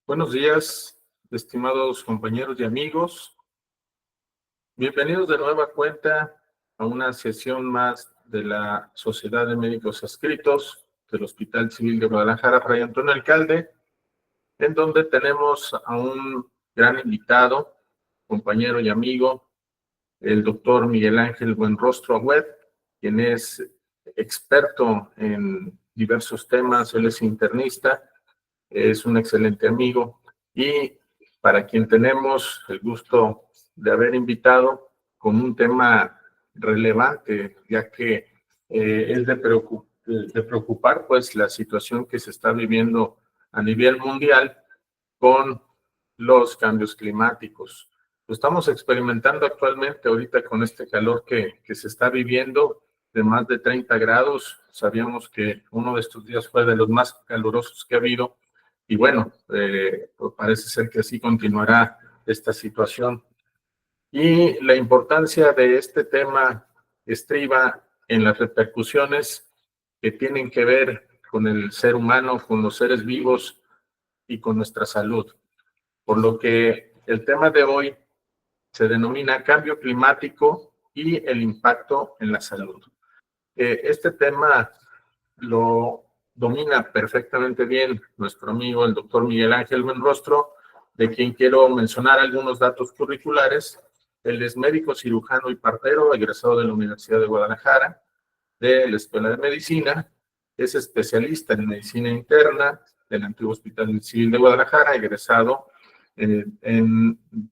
Buenos días, estimados compañeros y amigos. Bienvenidos de nueva cuenta a una sesión más de la Sociedad de Médicos Adscritos del Hospital Civil de Guadalajara, Fray Antonio Alcalde, en donde tenemos a un gran invitado, compañero y amigo, el doctor Miguel Ángel Buenrostro Agüed, quien es experto en diversos temas. Él es internista, es un excelente amigo y para quien tenemos el gusto de haber invitado con un tema relevante, ya que es de preocupar pues la situación que se está viviendo a nivel mundial con los cambios climáticos. Lo estamos experimentando actualmente ahorita con este calor que se está viviendo de más de 30 grados. Sabíamos que uno de estos días fue de los más calurosos que ha habido. Y bueno, pues parece ser que así continuará esta situación. Y la importancia de este tema estriba en las repercusiones que tienen que ver con el ser humano, con los seres vivos y con nuestra salud. Por lo que el tema de hoy se denomina cambio climático y el impacto en la salud. Este tema lo domina perfectamente bien nuestro amigo, el doctor Miguel Ángel Buenrostro, de quien quiero mencionar algunos datos curriculares. Él es médico cirujano y partero, egresado de la Universidad de Guadalajara, de la Escuela de Medicina. Es especialista en medicina interna del antiguo Hospital Civil de Guadalajara, egresado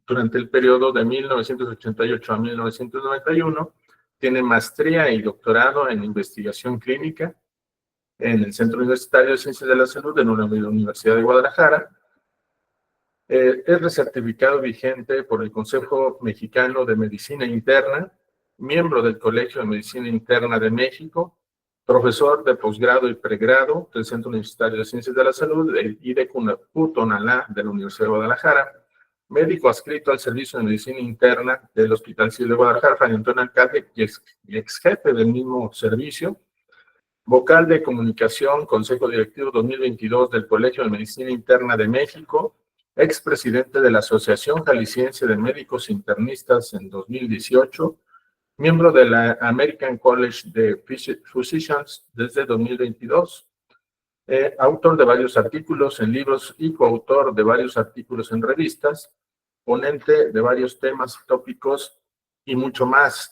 durante el periodo de 1988 a 1991. Tiene maestría y doctorado en investigación clínica en el Centro Universitario de Ciencias de la Salud de la Universidad de Guadalajara. Es recertificado vigente por el Consejo Mexicano de Medicina Interna, miembro del Colegio de Medicina Interna de México, profesor de posgrado y pregrado del Centro Universitario de Ciencias de la Salud y de CUNALA de la Universidad de Guadalajara, médico adscrito al Servicio de Medicina Interna del Hospital Civil de Guadalajara, Fray Antonio Alcalde, y ex jefe del mismo servicio, vocal de comunicación, Consejo Directivo 2022 del Colegio de Medicina Interna de México, expresidente de la Asociación Jalisciense de Médicos Internistas en 2018, miembro de la American College de Physicians desde 2022, autor de varios artículos en libros y coautor de varios artículos en revistas, ponente de varios temas tópicos y mucho más.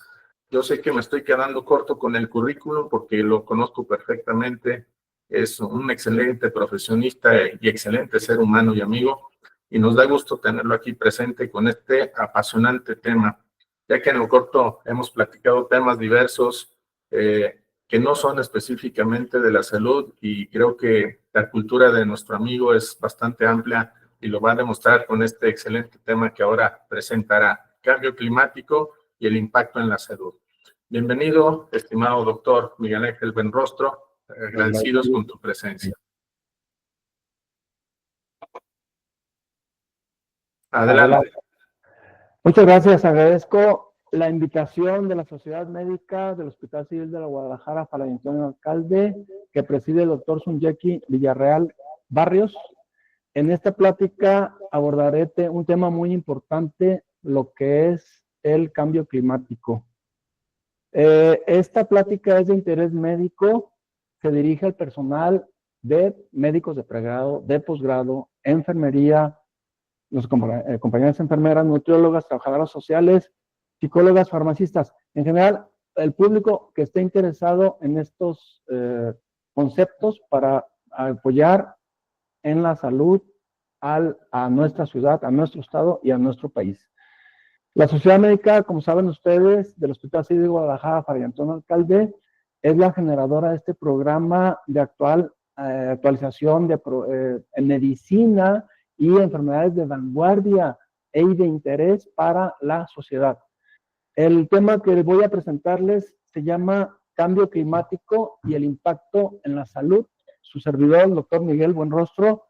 Yo sé que me estoy quedando corto con el currículum porque lo conozco perfectamente. Es un excelente profesionista y excelente ser humano y amigo, y nos da gusto tenerlo aquí presente con este apasionante tema, ya que en lo corto hemos platicado temas diversos que no son específicamente de la salud, y creo que la cultura de nuestro amigo es bastante amplia y lo va a demostrar con este excelente tema que ahora presentará: cambio climático y el impacto en la salud. Bienvenido, estimado doctor Miguel Ángel Buenrostro, agradecidos con tu presencia. Adelante. Muchas gracias, agradezco la invitación de la Sociedad Médica del Hospital Civil de la Guadalajara, Fray Antonio Alcalde, que preside el doctor Sunyeki Villarreal Barrios. En esta plática abordaré un tema muy importante, lo que es el cambio climático. Esta plática es de interés médico, se dirige al personal de médicos de pregrado, de posgrado, enfermería, los compañeras enfermeras, nutriólogas, trabajadoras sociales, psicólogas, farmacistas. En general, el público que esté interesado en estos conceptos para apoyar en la salud a nuestra ciudad, a nuestro estado y a nuestro país. La Sociedad Médica, como saben ustedes, del Hospital Civil de Guadalajara, Fray Antonio Alcalde, es la generadora de este programa de actualización en medicina y enfermedades de vanguardia y de interés para la sociedad. El tema que voy a presentarles se llama Cambio Climático y el Impacto en la Salud. Su servidor, el doctor Miguel Buenrostro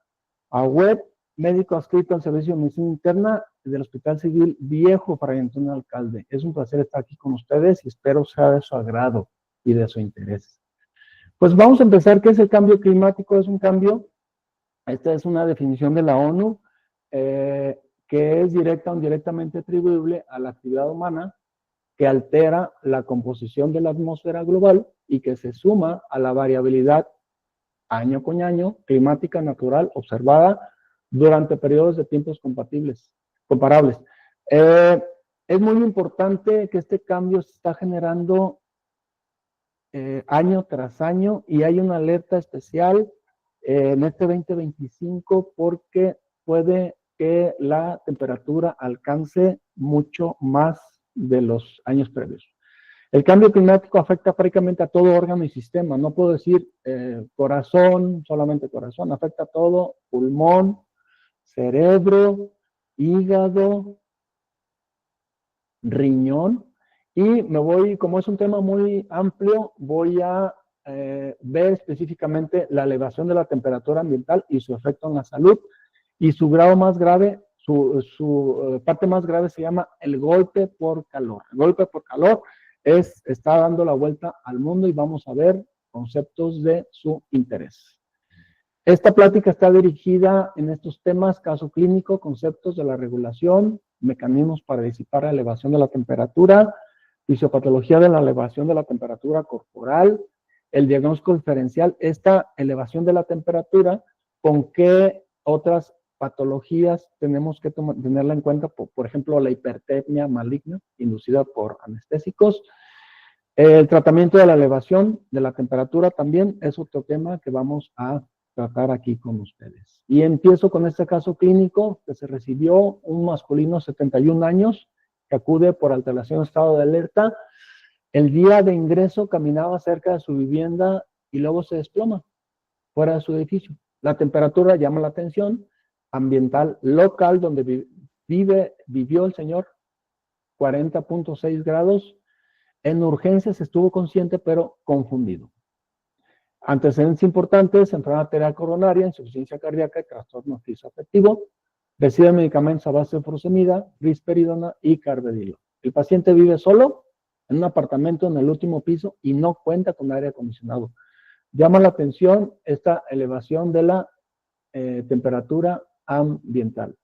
Agüed, médico adscrito al Servicio de Medicina Interna del Hospital Civil Viejo Fray Antonio Alcalde. Es un placer estar aquí con ustedes y espero sea de su agrado y de su interés. Pues vamos a empezar. ¿Qué es el cambio climático? Es un cambio Esta es una definición de la ONU que es directa o indirectamente atribuible a la actividad humana que altera la composición de la atmósfera global y que se suma a la variabilidad año con año climática natural observada durante periodos de tiempos comparables. Es muy importante que este cambio se está generando año tras año y hay una alerta especial en este 2025 porque puede que la temperatura alcance mucho más de los años previos. El cambio climático afecta prácticamente a todo órgano y sistema. No puedo decir corazón, solamente corazón, afecta a todo, pulmón, cerebro, hígado, riñón. Y me voy, como es un tema muy amplio, voy a ver específicamente la elevación de la temperatura ambiental y su efecto en la salud. Y su grado más grave, su parte más grave se llama el golpe por calor. El golpe por calor está dando la vuelta al mundo y vamos a ver conceptos de su interés. Esta plática está dirigida en estos temas: caso clínico, conceptos de la regulación, mecanismos para disipar la elevación de la temperatura, fisiopatología de la elevación de la temperatura corporal, el diagnóstico diferencial, esta elevación de la temperatura, con qué otras patologías tenemos que tenerla en cuenta, por ejemplo, la hipertermia maligna inducida por anestésicos. El tratamiento de la elevación de la temperatura también es otro tema que vamos a tratar aquí con ustedes. Y empiezo con este caso clínico que se recibió un masculino 71 años que acude por alteración de estado de alerta. El día de ingreso caminaba cerca de su vivienda y luego se desploma fuera de su edificio. La temperatura llama la atención ambiental local donde vivió el señor, 40.6 grados. En urgencias estuvo consciente pero confundido. Antecedentes importantes: enfermedad arterial coronaria, insuficiencia cardíaca y trastorno afectivo. Recibe medicamentos a base de furosemida, risperidona y carvedilol. El paciente vive solo en un apartamento en el último piso y no cuenta con aire acondicionado. Llama la atención esta elevación de la temperatura ambiental.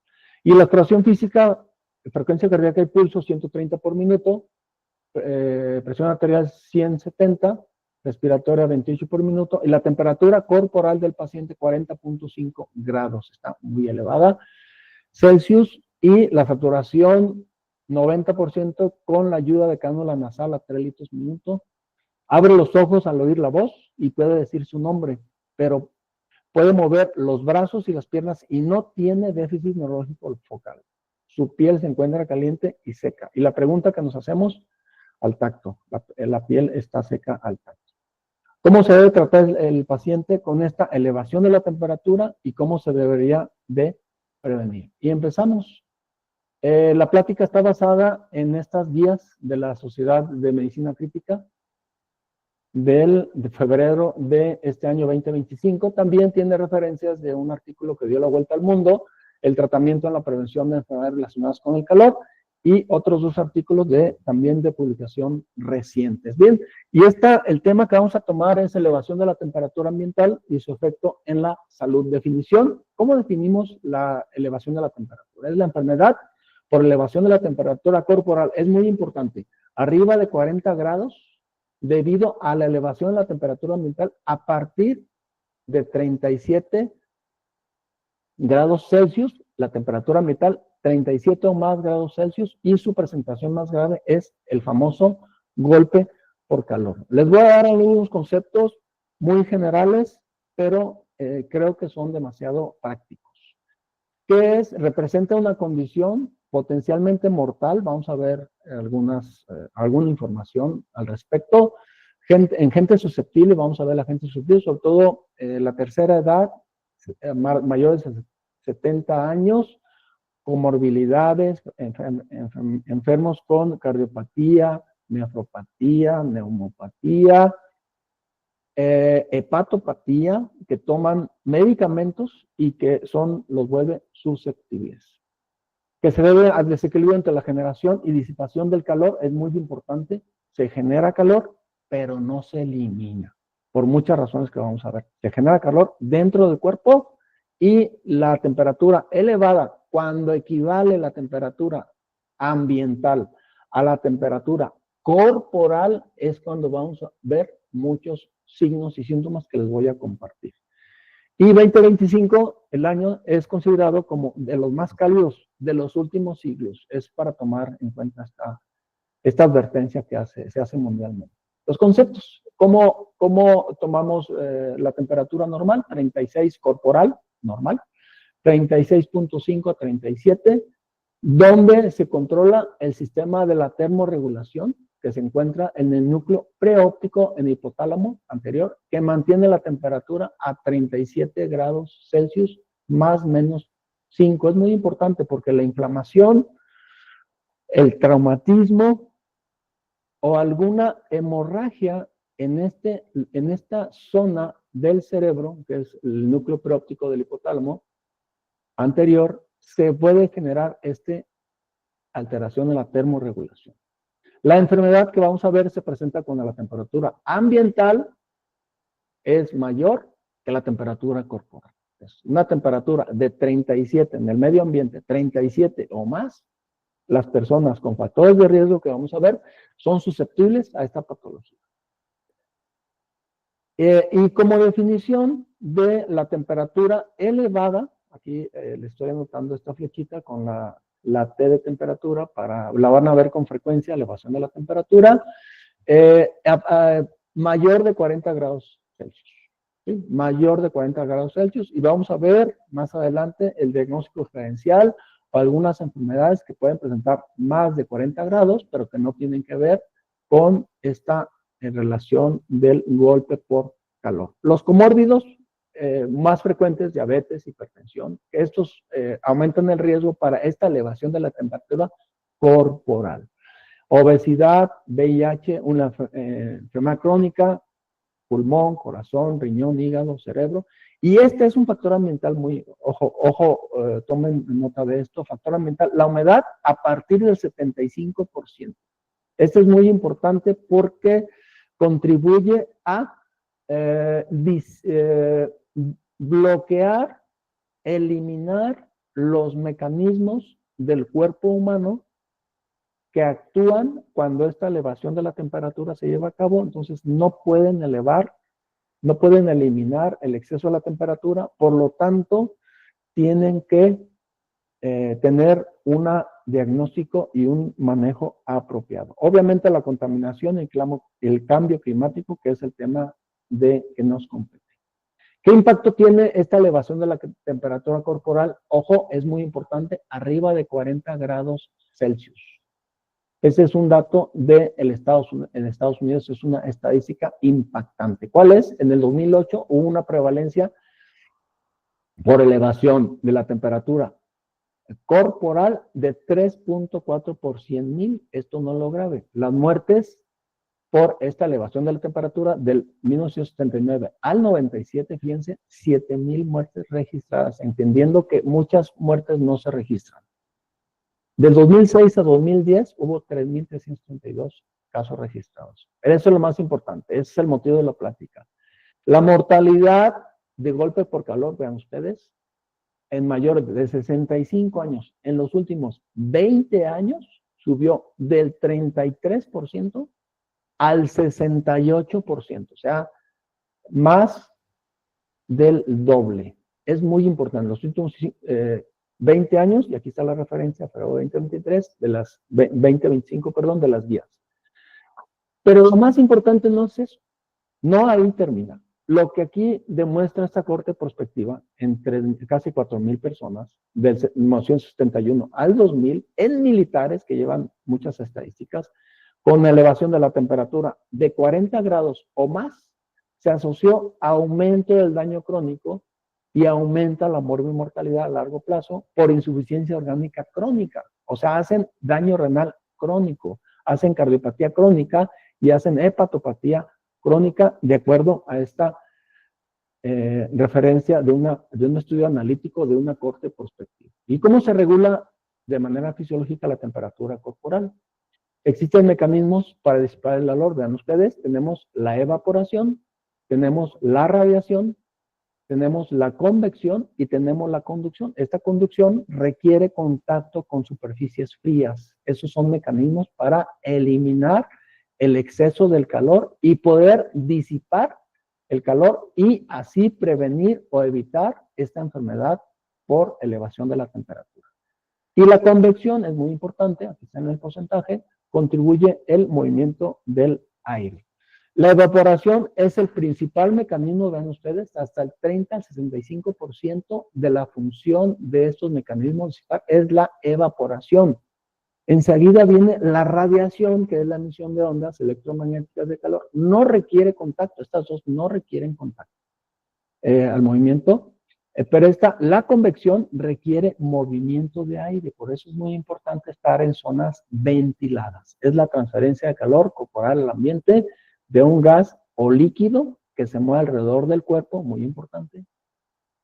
Y la exploración física: frecuencia cardíaca y pulso 130 por minuto, presión arterial 170, respiratoria 28 por minuto, y la temperatura corporal del paciente 40.5 grados, está muy elevada, Celsius, y la saturación 90% con la ayuda de cánula nasal a 3 litros minuto. Abre los ojos al oír la voz y puede decir su nombre, pero puede mover los brazos y las piernas y no tiene déficit neurológico focal. Su piel se encuentra caliente y seca. Y la pregunta que nos hacemos: al tacto, la piel está seca al tacto. ¿Cómo se debe tratar el paciente con esta elevación de la temperatura y cómo se debería de prevenir? Y empezamos. La plática está basada en estas guías de la Sociedad de Medicina Crítica de febrero de este año 2025. También tiene referencias de un artículo que dio la vuelta al mundo, el tratamiento en la prevención de enfermedades relacionadas con el calor, y otros 2 artículos también de publicación recientes. Bien, y el tema que vamos a tomar es elevación de la temperatura ambiental y su efecto en la salud. Definición: ¿cómo definimos la elevación de la temperatura? Es la enfermedad por elevación de la temperatura corporal. Es muy importante, arriba de 40 grados, debido a la elevación de la temperatura ambiental a partir de 37 grados Celsius, la temperatura ambiental 37 o más grados Celsius, y su presentación más grave es el famoso golpe por calor. Les voy a dar algunos conceptos muy generales, pero creo que son demasiado prácticos. ¿Qué es? Representa una condición potencialmente mortal. Vamos a ver alguna información al respecto. En gente susceptible, vamos a ver la gente susceptible, sobre todo la tercera edad, mayores de 70 años, comorbilidades, enfermos con cardiopatía, nefropatía, neumopatía, hepatopatía, que toman medicamentos y que los vuelve susceptibles. Que se debe al desequilibrio entre la generación y disipación del calor. Es muy importante. Se genera calor, pero no se elimina, por muchas razones que vamos a ver. Se genera calor dentro del cuerpo y la temperatura elevada, cuando equivale la temperatura ambiental a la temperatura corporal, es cuando vamos a ver muchos signos y síntomas que les voy a compartir. Y 2025, el año, es considerado como de los más cálidos de los últimos siglos. Es para tomar en cuenta esta advertencia que se hace mundialmente. Los conceptos, ¿cómo tomamos la temperatura normal? 36 corporal, normal, 36.5 a 37, donde se controla el sistema de la termorregulación, que se encuentra en el núcleo preóptico en el hipotálamo anterior, que mantiene la temperatura a 37 grados Celsius más menos 5. Es muy importante porque la inflamación, el traumatismo o alguna hemorragia en esta zona del cerebro, que es el núcleo preóptico del hipotálamo anterior, se puede generar alteración en la termorregulación. La enfermedad que vamos a ver se presenta cuando la temperatura ambiental es mayor que la temperatura corporal. Es una temperatura de 37 en el medio ambiente, 37 o más, las personas con factores de riesgo que vamos a ver son susceptibles a esta patología. Y como definición de la temperatura elevada, aquí le estoy anotando esta flechita con la T de temperatura, la van a ver con frecuencia, elevación de la temperatura, mayor de 40 grados Celsius. ¿Sí? Mayor de 40 grados Celsius. Y vamos a ver más adelante el diagnóstico diferencial o algunas enfermedades que pueden presentar más de 40 grados, pero que no tienen que ver con esta relación del golpe por calor. Los comórbidos más frecuentes, diabetes, hipertensión, estos aumentan el riesgo para esta elevación de la temperatura corporal. Obesidad, VIH, una enfermedad crónica, pulmón, corazón, riñón, hígado, cerebro. Y este es un factor ambiental muy, tomen nota de esto, factor ambiental, la humedad a partir del 75%. Esto es muy importante porque contribuye a bloquear, eliminar los mecanismos del cuerpo humano que actúan cuando esta elevación de la temperatura se lleva a cabo. Entonces no pueden eliminar el exceso de la temperatura, por lo tanto tienen que tener un diagnóstico y un manejo apropiado. Obviamente la contaminación y el cambio climático, que es el tema que nos compete. ¿Qué impacto tiene esta elevación de la temperatura corporal? Ojo, es muy importante, arriba de 40 grados Celsius. Ese es un dato en Estados Unidos, es una estadística impactante. ¿Cuál es? En el 2008 hubo una prevalencia por elevación de la temperatura corporal de 3.4 por 100,000. Esto no es lo grave. Las muertes por esta elevación de la temperatura del 1979 al 97, fíjense, 7,000 muertes registradas, entendiendo que muchas muertes no se registran. Del 2006 a 2010 hubo 3,332 casos registrados. Eso es lo más importante, ese es el motivo de la plática. La mortalidad de golpe por calor, vean ustedes, en mayores de 65 años, en los últimos 20 años, subió del 33% al 68%, o sea, más del doble. Es muy importante. Los últimos 20 años, y aquí está la referencia, pero 2023, de las 2025, perdón, de las guías. Pero lo más importante no es eso. No ahí termina. Lo que aquí demuestra esta corte prospectiva, entre casi 4,000 personas, del 1971 al 2000, en militares que llevan muchas estadísticas, con elevación de la temperatura de 40 grados o más, se asoció a aumento del daño crónico y aumenta la mortalidad a largo plazo por insuficiencia orgánica crónica. O sea, hacen daño renal crónico, hacen cardiopatía crónica y hacen hepatopatía crónica, de acuerdo a esta referencia de un estudio analítico de una corte prospectiva. ¿Y cómo se regula de manera fisiológica la temperatura corporal? Existen mecanismos para disipar el calor. Vean ustedes, tenemos la evaporación, tenemos la radiación tenemos la convección y tenemos la conducción. Esta conducción requiere contacto con superficies frías. Esos son mecanismos para eliminar el exceso del calor y poder disipar el calor y así prevenir o evitar esta enfermedad por elevación de la temperatura. Y la convección es muy importante, aquí está en el porcentaje, contribuye el movimiento del aire. La evaporación es el principal mecanismo, vean ustedes, hasta el 30 al 65% de la función de estos mecanismos es la evaporación. Enseguida viene la radiación, que es la emisión de ondas electromagnéticas de calor. No requiere contacto, estas dos no requieren contacto al movimiento, pero la convección requiere movimiento de aire, por eso es muy importante estar en zonas ventiladas. Es la transferencia de calor corporal al ambiente de un gas o líquido que se mueve alrededor del cuerpo, muy importante,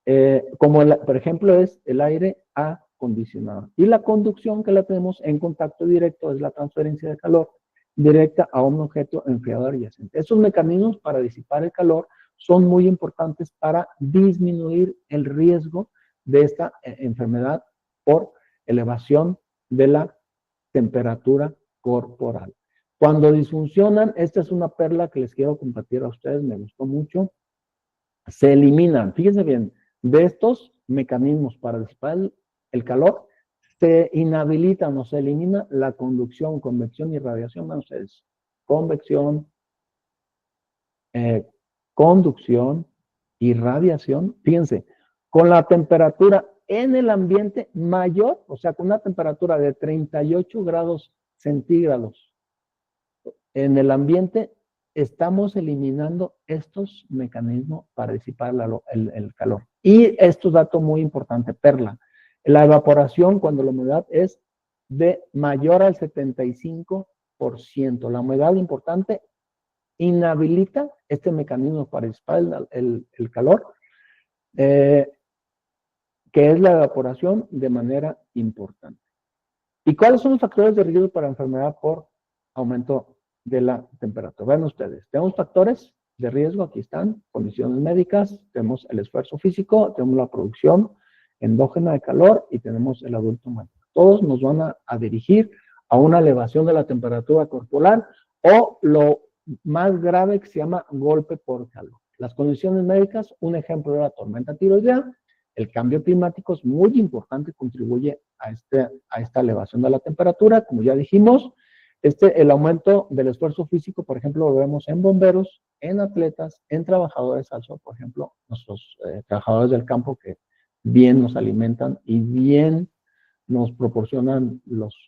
por ejemplo es el aire acondicionado. Y la conducción que la tenemos en contacto directo es la transferencia de calor directa a un objeto enfriador adyacente. Esos mecanismos para disipar el calor son muy importantes para disminuir el riesgo de esta enfermedad por elevación de la temperatura corporal. Cuando disfuncionan, esta es una perla que les quiero compartir a ustedes, me gustó mucho, se eliminan, fíjense bien, de estos mecanismos para disipar el calor, se inhabilitan o se elimina la conducción, convección y radiación. Vean ustedes, convección, conducción y radiación. Fíjense, con la temperatura en el ambiente mayor, o sea, con una temperatura de 38 grados centígrados en el ambiente, estamos eliminando estos mecanismos para disipar el calor. Y esto es dato muy importante, perla. La evaporación cuando la humedad es de mayor al 75%. La humedad importante inhabilita este mecanismo para disipar el calor, que es la evaporación de manera importante. ¿Y cuáles son los factores de riesgo para enfermedad por aumento de la temperatura? Vean ustedes, tenemos factores de riesgo, aquí están, condiciones médicas, tenemos el esfuerzo físico, tenemos la producción endógena de calor y tenemos el adulto mayor. Todos nos van a dirigir a una elevación de la temperatura corporal o lo más grave que se llama golpe por calor. Las condiciones médicas, un ejemplo de la tormenta tiroidea, el cambio climático es muy importante, contribuye a esta elevación de la temperatura, como ya dijimos, el aumento del esfuerzo físico, por ejemplo, lo vemos en bomberos, en atletas, en trabajadores al sol, por ejemplo, nuestros trabajadores del campo que bien nos alimentan y bien nos proporcionan los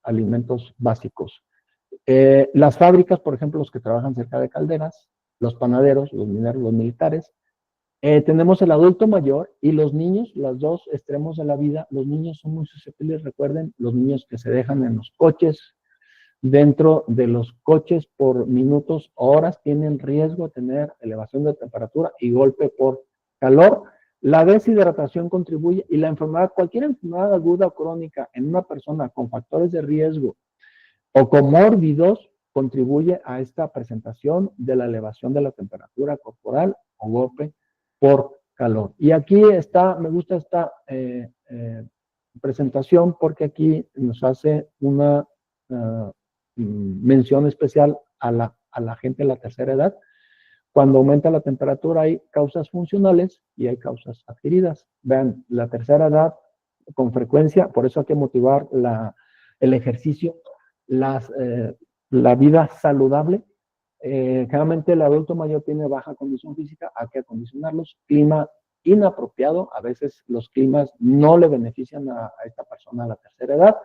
alimentos básicos. Las fábricas, por ejemplo, los que trabajan cerca de calderas, los panaderos, los mineros, los militares. Tenemos el adulto mayor y los niños, los dos extremos de la vida. Los niños son muy susceptibles, recuerden, los niños que se dejan en los coches, dentro de los coches por minutos o horas, tienen riesgo de tener elevación de temperatura y golpe por calor. La deshidratación contribuye y la enfermedad, cualquier enfermedad aguda o crónica en una persona con factores de riesgo o comórbidos contribuye a esta presentación de la elevación de la temperatura corporal o golpe por calor. Y aquí está, me gusta esta presentación porque aquí nos hace una mención especial a la gente de la tercera edad. Cuando aumenta la temperatura hay causas funcionales y hay causas adquiridas. Vean, la tercera edad con frecuencia, por eso hay que motivar el ejercicio, la vida saludable. Generalmente el adulto mayor tiene baja condición física, hay que acondicionarlos. Clima inapropiado, a veces los climas no le benefician a esta persona a la tercera edad.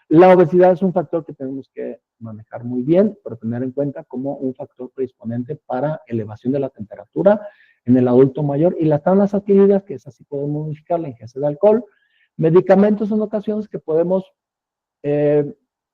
La obesidad es un factor que tenemos que manejar muy bien, pero tener en cuenta como un factor predisponente para elevación de la temperatura en el adulto mayor. Y las tablas adquiridas, que es así podemos modificar la ingesta de alcohol. Medicamentos en ocasiones que podemos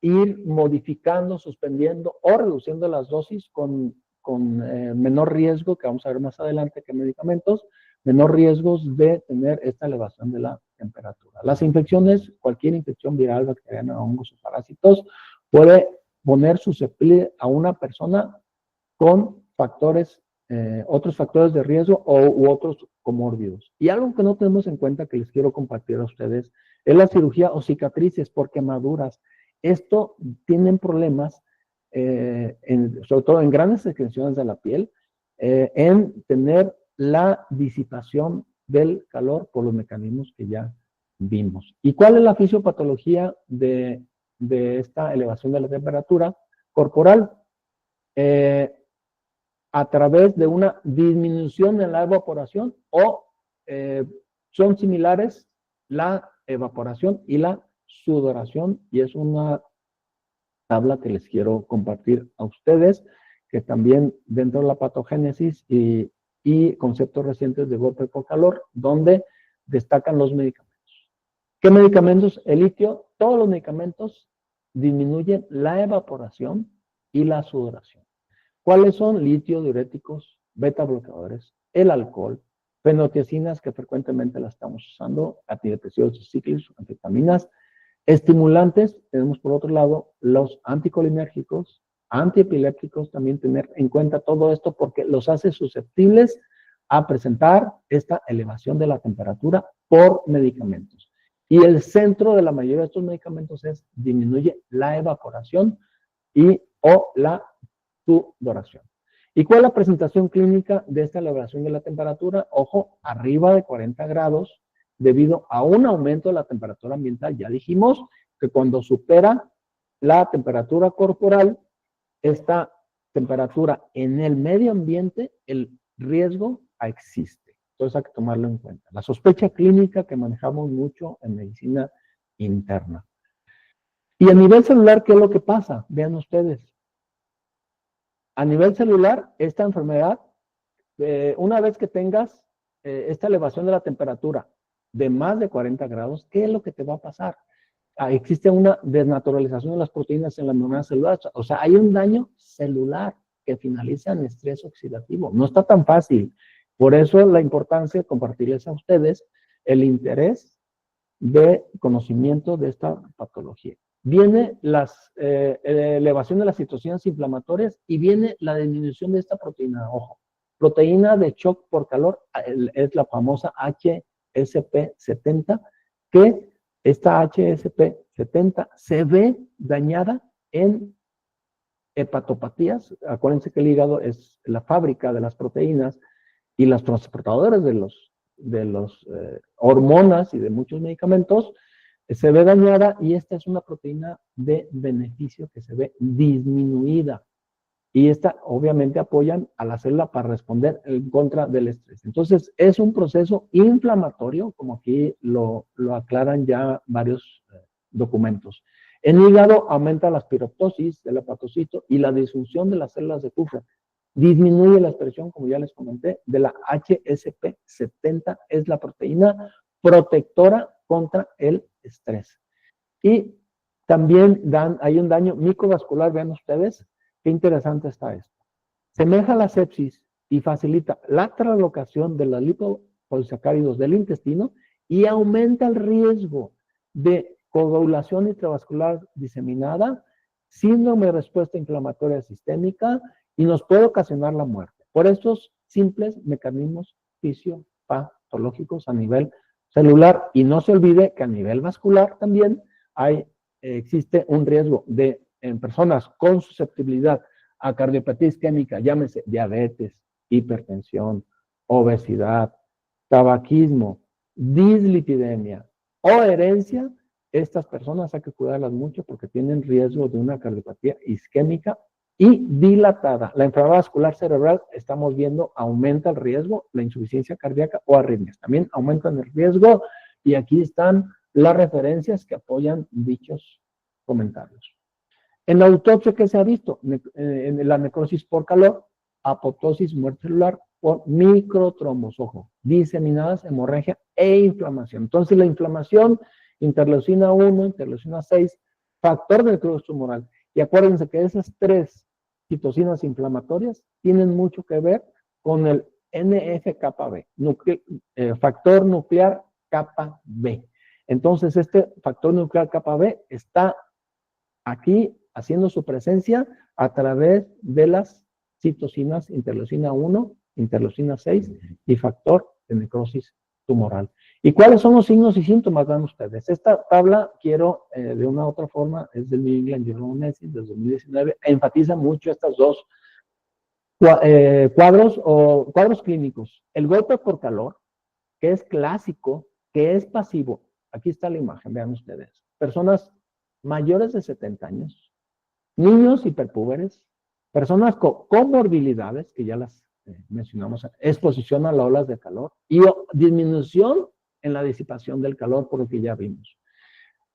ir modificando, suspendiendo o reduciendo las dosis con menor riesgo, que vamos a ver más adelante que medicamentos, menor riesgos de tener esta elevación de la temperatura. Las infecciones, cualquier infección viral, bacteriana, hongos o parásitos, puede poner susceptible a una persona con factores otros factores de riesgo u otros comórbidos. Y algo que no tenemos en cuenta que les quiero compartir a ustedes es la cirugía o cicatrices por quemaduras. Esto tienen problemas, sobre todo en grandes extensiones de la piel, en tener la disipación del calor por los mecanismos que ya vimos. ¿Y cuál es la fisiopatología de esta elevación de la temperatura corporal? A través de una disminución en la evaporación o son similares la evaporación y la sudoración, y es una tabla que les quiero compartir a ustedes, que también dentro de la patogénesis y conceptos recientes de golpe por calor, donde destacan los medicamentos. ¿Qué medicamentos? El litio, todos los medicamentos disminuyen la evaporación y la sudoración. ¿Cuáles son? Litio, diuréticos, beta bloqueadores, el alcohol, fenotiacinas, que frecuentemente las estamos usando, antidepresivos cíclicos, anfetaminas, estimulantes. Tenemos por otro lado los anticolinérgicos, antiepilépticos, también tener en cuenta todo esto porque los hace susceptibles a presentar esta elevación de la temperatura por medicamentos. Y el centro de la mayoría de estos medicamentos es disminuye la evaporación o la sudoración. ¿Y cuál es la presentación clínica de esta elevación de la temperatura? Ojo, arriba de 40 grados, debido a un aumento de la temperatura ambiental. Ya dijimos que cuando supera la temperatura corporal, esta temperatura en el medio ambiente, el riesgo existe. Entonces hay que tomarlo en cuenta. La sospecha clínica que manejamos mucho en medicina interna. Y a nivel celular, ¿qué es lo que pasa? Vean ustedes. A nivel celular, esta enfermedad, una vez que tengas esta elevación de la temperatura de más de 40 grados, ¿qué es lo que te va a pasar? Existe una desnaturalización de las proteínas en la membrana celular. O sea, hay un daño celular que finaliza en estrés oxidativo. No está tan fácil. Por eso la importancia de compartirles a ustedes el interés de conocimiento de esta patología. Viene la elevación de las citocinas inflamatorias y viene la disminución de esta proteína. Ojo, proteína de shock por calor es la famosa HSP70, que esta HSP70 se ve dañada en hepatopatías. Acuérdense que el hígado es la fábrica de las proteínas y las transportadoras de los hormonas y de muchos medicamentos, se ve dañada, y esta es una proteína de beneficio que se ve disminuida. Y esta obviamente apoyan a la célula para responder en contra del estrés. Entonces es un proceso inflamatorio, como aquí lo aclaran ya varios documentos. En hígado aumenta la espiroptosis del hepatocito y la disfunción de las células de Kupffer. Disminuye la expresión, como ya les comenté, de la HSP70, es la proteína protectora contra el estrés. Y también hay un daño microvascular, vean ustedes, qué interesante está esto. Semeja la sepsis y facilita la translocación de los lipopolisacáridos del intestino y aumenta el riesgo de coagulación intravascular diseminada, síndrome de respuesta inflamatoria sistémica, y nos puede ocasionar la muerte por estos simples mecanismos fisiopatológicos a nivel celular. Y no se olvide que a nivel vascular también existe un riesgo en personas con susceptibilidad a cardiopatía isquémica, llámese diabetes, hipertensión, obesidad, tabaquismo, dislipidemia o herencia. Estas personas hay que cuidarlas mucho porque tienen riesgo de una cardiopatía isquémica y dilatada. La enfermedad vascular cerebral, estamos viendo, aumenta el riesgo, la insuficiencia cardíaca o arritmias. También aumentan el riesgo, y aquí están las referencias que apoyan dichos comentarios. En la autopsia, ¿qué se ha visto? En la necrosis por calor, apoptosis, muerte celular por microtrombos, ojo, diseminadas, hemorragia e inflamación. Entonces la inflamación, interleucina 1, interleucina 6, factor de necrosis tumoral. Y acuérdense que esas tres citocinas inflamatorias tienen mucho que ver con el NF-κB, factor nuclear kappa B. Entonces, este factor nuclear kappa B está aquí haciendo su presencia a través de las citocinas, interleucina 1, interleucina 6 y factor de necrosis tumoral. ¿Y cuáles son los signos y síntomas? Vean ustedes. Esta tabla quiero, de una u otra forma, es del New England Journal of Medicine del 2019, enfatiza mucho estas dos cuadros clínicos. El golpe por calor, que es clásico, que es pasivo. Aquí está la imagen, vean ustedes. Personas mayores de 70 años, niños hiperpúberes, personas con comorbilidades, que ya las mencionamos, exposición a las olas de calor y disminución en la disipación del calor, por lo que ya vimos.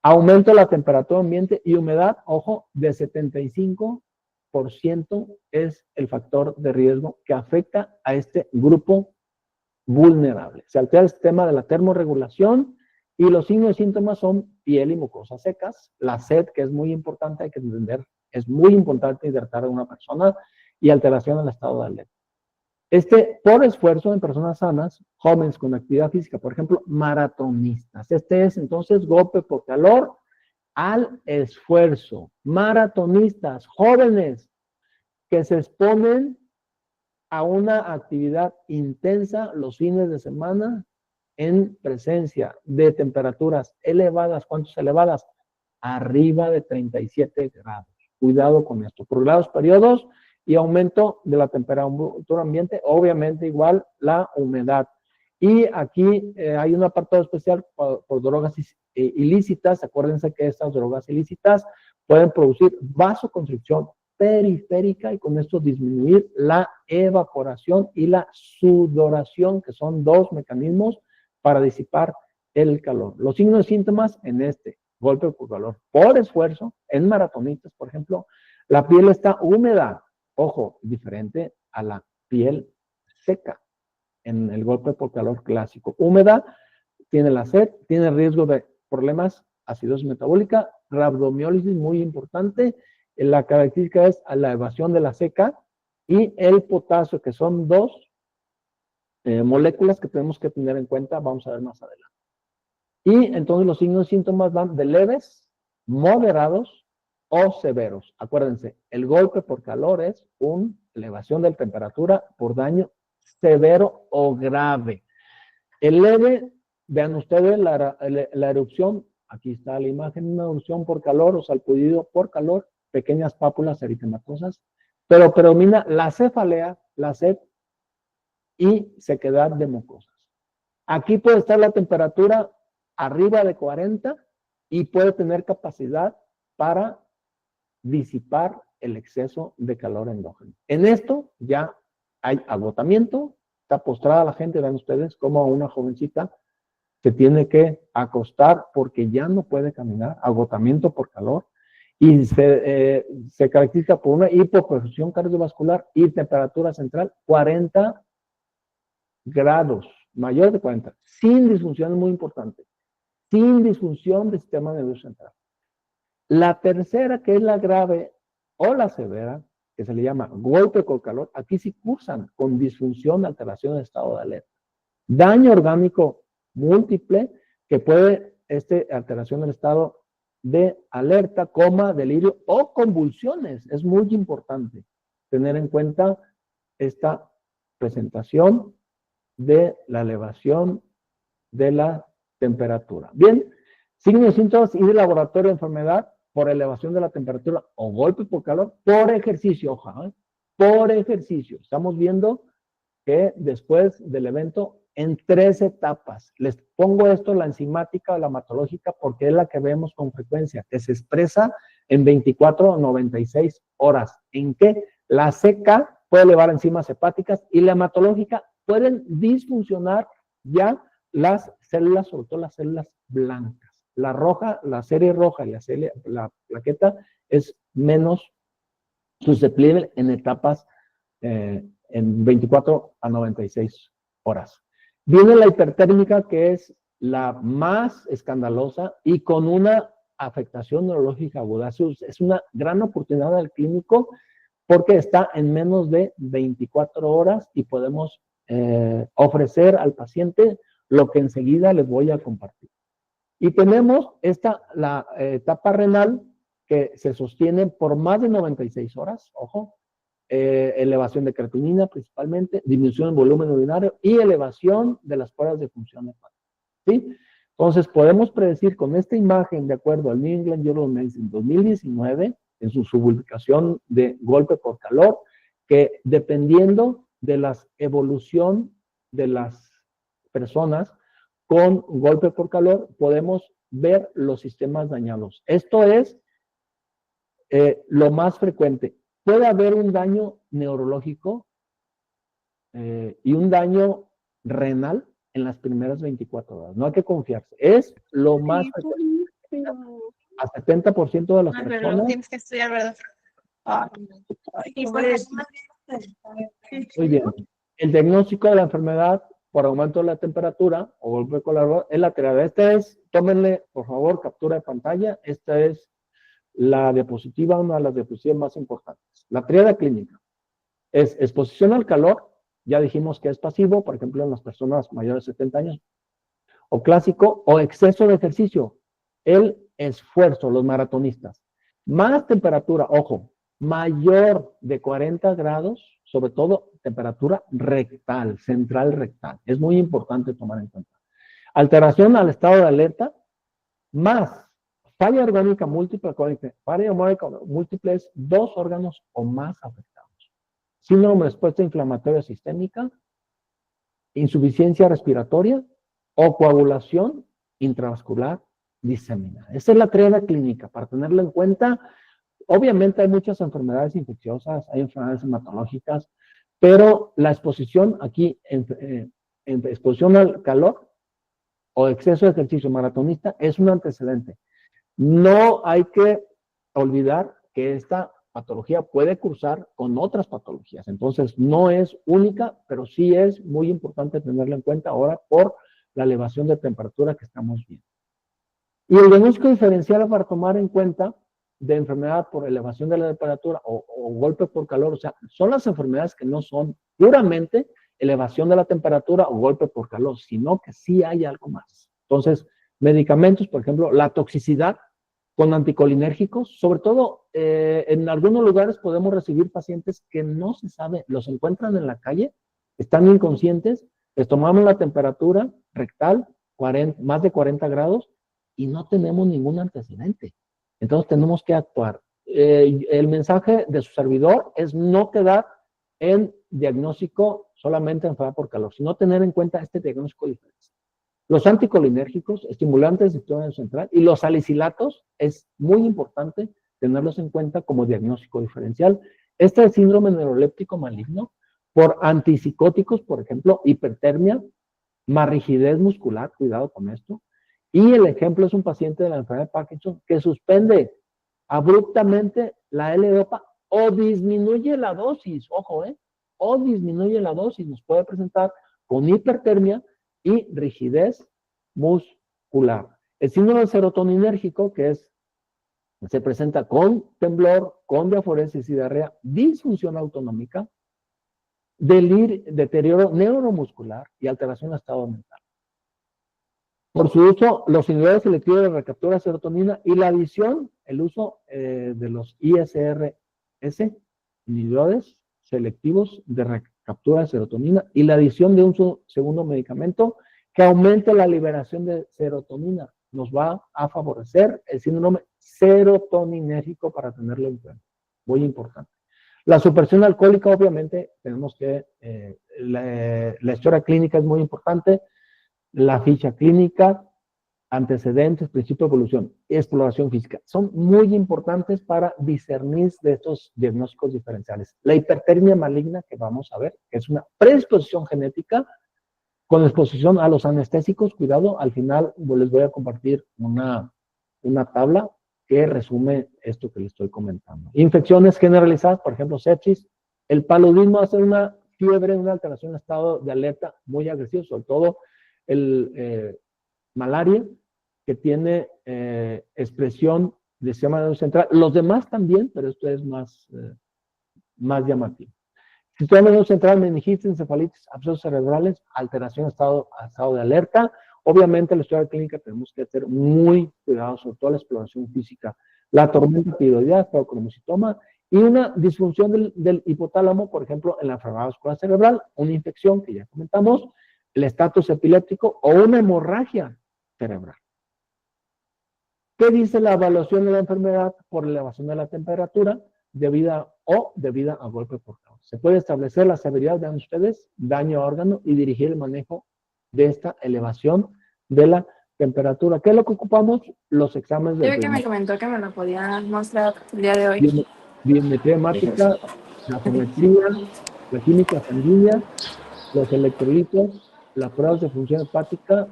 Aumento de la temperatura ambiente y humedad, ojo, de 75% es el factor de riesgo que afecta a este grupo vulnerable. Se altera el sistema de la termorregulación y los signos y síntomas son piel y mucosas secas, la sed, que es muy importante, hay que entender, es muy importante hidratar a una persona, y alteración del estado de alerta. Por esfuerzo en personas sanas, jóvenes con actividad física, por ejemplo, maratonistas. Es entonces golpe por calor al esfuerzo. Maratonistas, jóvenes que se exponen a una actividad intensa los fines de semana en presencia de temperaturas elevadas. ¿Cuántas elevadas? Arriba de 37 grados. Cuidado con esto. Prolongados periodos y aumento de la temperatura ambiente, obviamente igual la humedad. Y aquí hay un apartado especial por drogas ilícitas. Acuérdense que estas drogas ilícitas pueden producir vasoconstricción periférica y con esto disminuir la evaporación y la sudoración, que son dos mecanismos para disipar el calor. Los signos y síntomas en golpe por calor por esfuerzo, en maratonistas, por ejemplo, la piel está húmeda, ojo, diferente a la piel seca en el golpe por calor clásico. Húmeda, tiene la sed, tiene riesgo de problemas, acidosis metabólica, rabdomiólisis, muy importante. La característica es la evasión de la seca y el potasio, que son dos moléculas que tenemos que tener en cuenta, vamos a ver más adelante. Y entonces los signos y síntomas van de leves, moderados o severos. Acuérdense, el golpe por calor es una elevación de la temperatura por daño severo o grave. El leve, vean ustedes la erupción, aquí está la imagen, una erupción por calor o salpullido por calor, pequeñas pápulas eritematosas, pero predomina la cefalea, la sed y sequedad de mucosas. Aquí puede estar la temperatura arriba de 40 y puede tener capacidad para disipar el exceso de calor endógeno. En esto ya hay agotamiento, está postrada la gente, vean ustedes como una jovencita se tiene que acostar porque ya no puede caminar, agotamiento por calor, y se caracteriza por una hipoperfusión cardiovascular y temperatura central 40 grados, mayor de 40, sin disfunción, es muy importante, sin disfunción del sistema nervioso central. La tercera, que es la grave o la severa, que se le llama golpe con calor, aquí sí cursan con disfunción, alteración del estado de alerta. Daño orgánico múltiple, que puede, alteración del estado de alerta, coma, delirio o convulsiones. Es muy importante tener en cuenta esta presentación de la elevación de la temperatura. Bien, signos y síntomas y de laboratorio de enfermedad por elevación de la temperatura o golpe por calor, por ejercicio, ojalá, por ejercicio. Estamos viendo que después del evento, en 3 etapas. Les pongo esto, la enzimática o la hematológica, porque es la que vemos con frecuencia, que se expresa en 24 o 96 horas. ¿En qué? La seca puede elevar enzimas hepáticas y la hematológica pueden disfuncionar ya las células, sobre todo las células blancas. La roja, la serie roja y la plaqueta es menos susceptible en etapas en 24 a 96 horas. Viene la hipertérmica, que es la más escandalosa y con una afectación neurológica aguda. Es una gran oportunidad del clínico porque está en menos de 24 horas y podemos ofrecer al paciente lo que enseguida les voy a compartir. Y tenemos la etapa renal que se sostiene por más de 96 horas, ojo, elevación de creatinina principalmente, disminución del volumen urinario y elevación de las pruebas de función hepática, ¿sí? Entonces, podemos predecir con esta imagen, de acuerdo al New England Journal of Medicine 2019, en su publicación de golpe por calor, que dependiendo de la evolución de las personas con golpe por calor, podemos ver los sistemas dañados. Esto es lo más frecuente. Puede haber un daño neurológico y un daño renal en las primeras 24 horas. No hay que confiarse. Es lo más frecuente. A 70% de las personas. Tienes que estudiar, ¿verdad? Muy bien. El diagnóstico de la enfermedad por aumento de la temperatura o golpe de calor es la triada. Esta es, tómenle, por favor, captura de pantalla. Esta es la diapositiva, una de las diapositivas más importantes. La triada clínica es exposición al calor, ya dijimos que es pasivo, por ejemplo, en las personas mayores de 70 años, o clásico, o exceso de ejercicio, el esfuerzo, los maratonistas. Más temperatura, ojo, mayor de 40 grados, sobre todo temperatura rectal, central rectal. Es muy importante tomar en cuenta. Alteración al estado de alerta, más falla orgánica múltiple, falla orgánica múltiple es 2 órganos o más afectados. Síndrome de respuesta inflamatoria sistémica, insuficiencia respiratoria o coagulación intravascular diseminada. Esa es la triada clínica, para tenerla en cuenta. Obviamente hay muchas enfermedades infecciosas, hay enfermedades hematológicas, pero la exposición aquí, en exposición al calor o exceso de ejercicio maratonista es un antecedente. No hay que olvidar que esta patología puede cursar con otras patologías. Entonces, no es única, pero sí es muy importante tenerla en cuenta ahora por la elevación de temperatura que estamos viendo. Y el diagnóstico diferencial para tomar en cuenta de enfermedad por elevación de la temperatura o golpe por calor, o sea, son las enfermedades que no son puramente elevación de la temperatura o golpe por calor, sino que sí hay algo más. Entonces, medicamentos, por ejemplo, la toxicidad con anticolinérgicos, sobre todo en algunos lugares podemos recibir pacientes que no se sabe, los encuentran en la calle, están inconscientes, les tomamos la temperatura rectal, más de 40 grados, y no tenemos ningún antecedente. Entonces tenemos que actuar. El mensaje de su servidor es no quedar en diagnóstico solamente enfermedad por calor, sino tener en cuenta este diagnóstico diferente. Los anticolinérgicos, estimulantes del sistema nervioso central y los salicilatos es muy importante tenerlos en cuenta como diagnóstico diferencial. Este es el síndrome neuroléptico maligno por antipsicóticos, por ejemplo, hipertermia, más rigidez muscular, cuidado con esto. Y el ejemplo es un paciente de la enfermedad de Parkinson que suspende abruptamente la L-Dopa o disminuye la dosis, ojo, o disminuye la dosis, nos puede presentar con hipertermia y rigidez muscular. El síndrome serotoninérgico, que se presenta con temblor, con diaforesis y diarrea, disfunción autonómica, deterioro neuromuscular y alteración del estado mental. Por su uso, los inhibidores selectivos de recaptura de serotonina y la adición, el uso de los ISRS, inhibidores selectivos de recaptura de serotonina, y la adición de un segundo medicamento que aumente la liberación de serotonina, nos va a favorecer el síndrome serotoninérgico para tenerlo en cuenta. Muy importante. La supresión alcohólica, obviamente, tenemos que, la historia clínica es muy importante. La ficha clínica, antecedentes, principio de evolución, exploración física, son muy importantes para discernir de estos diagnósticos diferenciales. La hipertermia maligna, que vamos a ver, que es una predisposición genética con exposición a los anestésicos, cuidado, al final les voy a compartir una tabla que resume esto que les estoy comentando. Infecciones generalizadas, por ejemplo, sepsis, el paludismo hace una fiebre, una alteración de estado de alerta muy agresivo, sobre todo el malaria, que tiene expresión del sistema nervioso central. Los demás también, pero esto es más llamativo. Sistema nervioso central, meningitis, encefalitis, abscesos cerebrales, alteración de estado de alerta. Obviamente, en la historia clínica tenemos que ser muy cuidadosos, sobre todo la exploración física. La tormenta tiroidea, esperocromocitoma, Y una disfunción del hipotálamo, por ejemplo, en la enfermedad vascular cerebral, una infección que ya comentamos, el estatus epiléptico o una hemorragia cerebral. ¿Qué dice la evaluación de la enfermedad por elevación de la temperatura debida a golpe por calor? Se puede establecer la severidad de ustedes, daño a órgano y dirigir el manejo de esta elevación de la temperatura. ¿Qué es lo que ocupamos? Los exámenes de que me comentó que me lo podía mostrar el día de hoy. Biometría hemática, gasometría, la química sanguínea, los electrolitos, las pruebas de función hepática,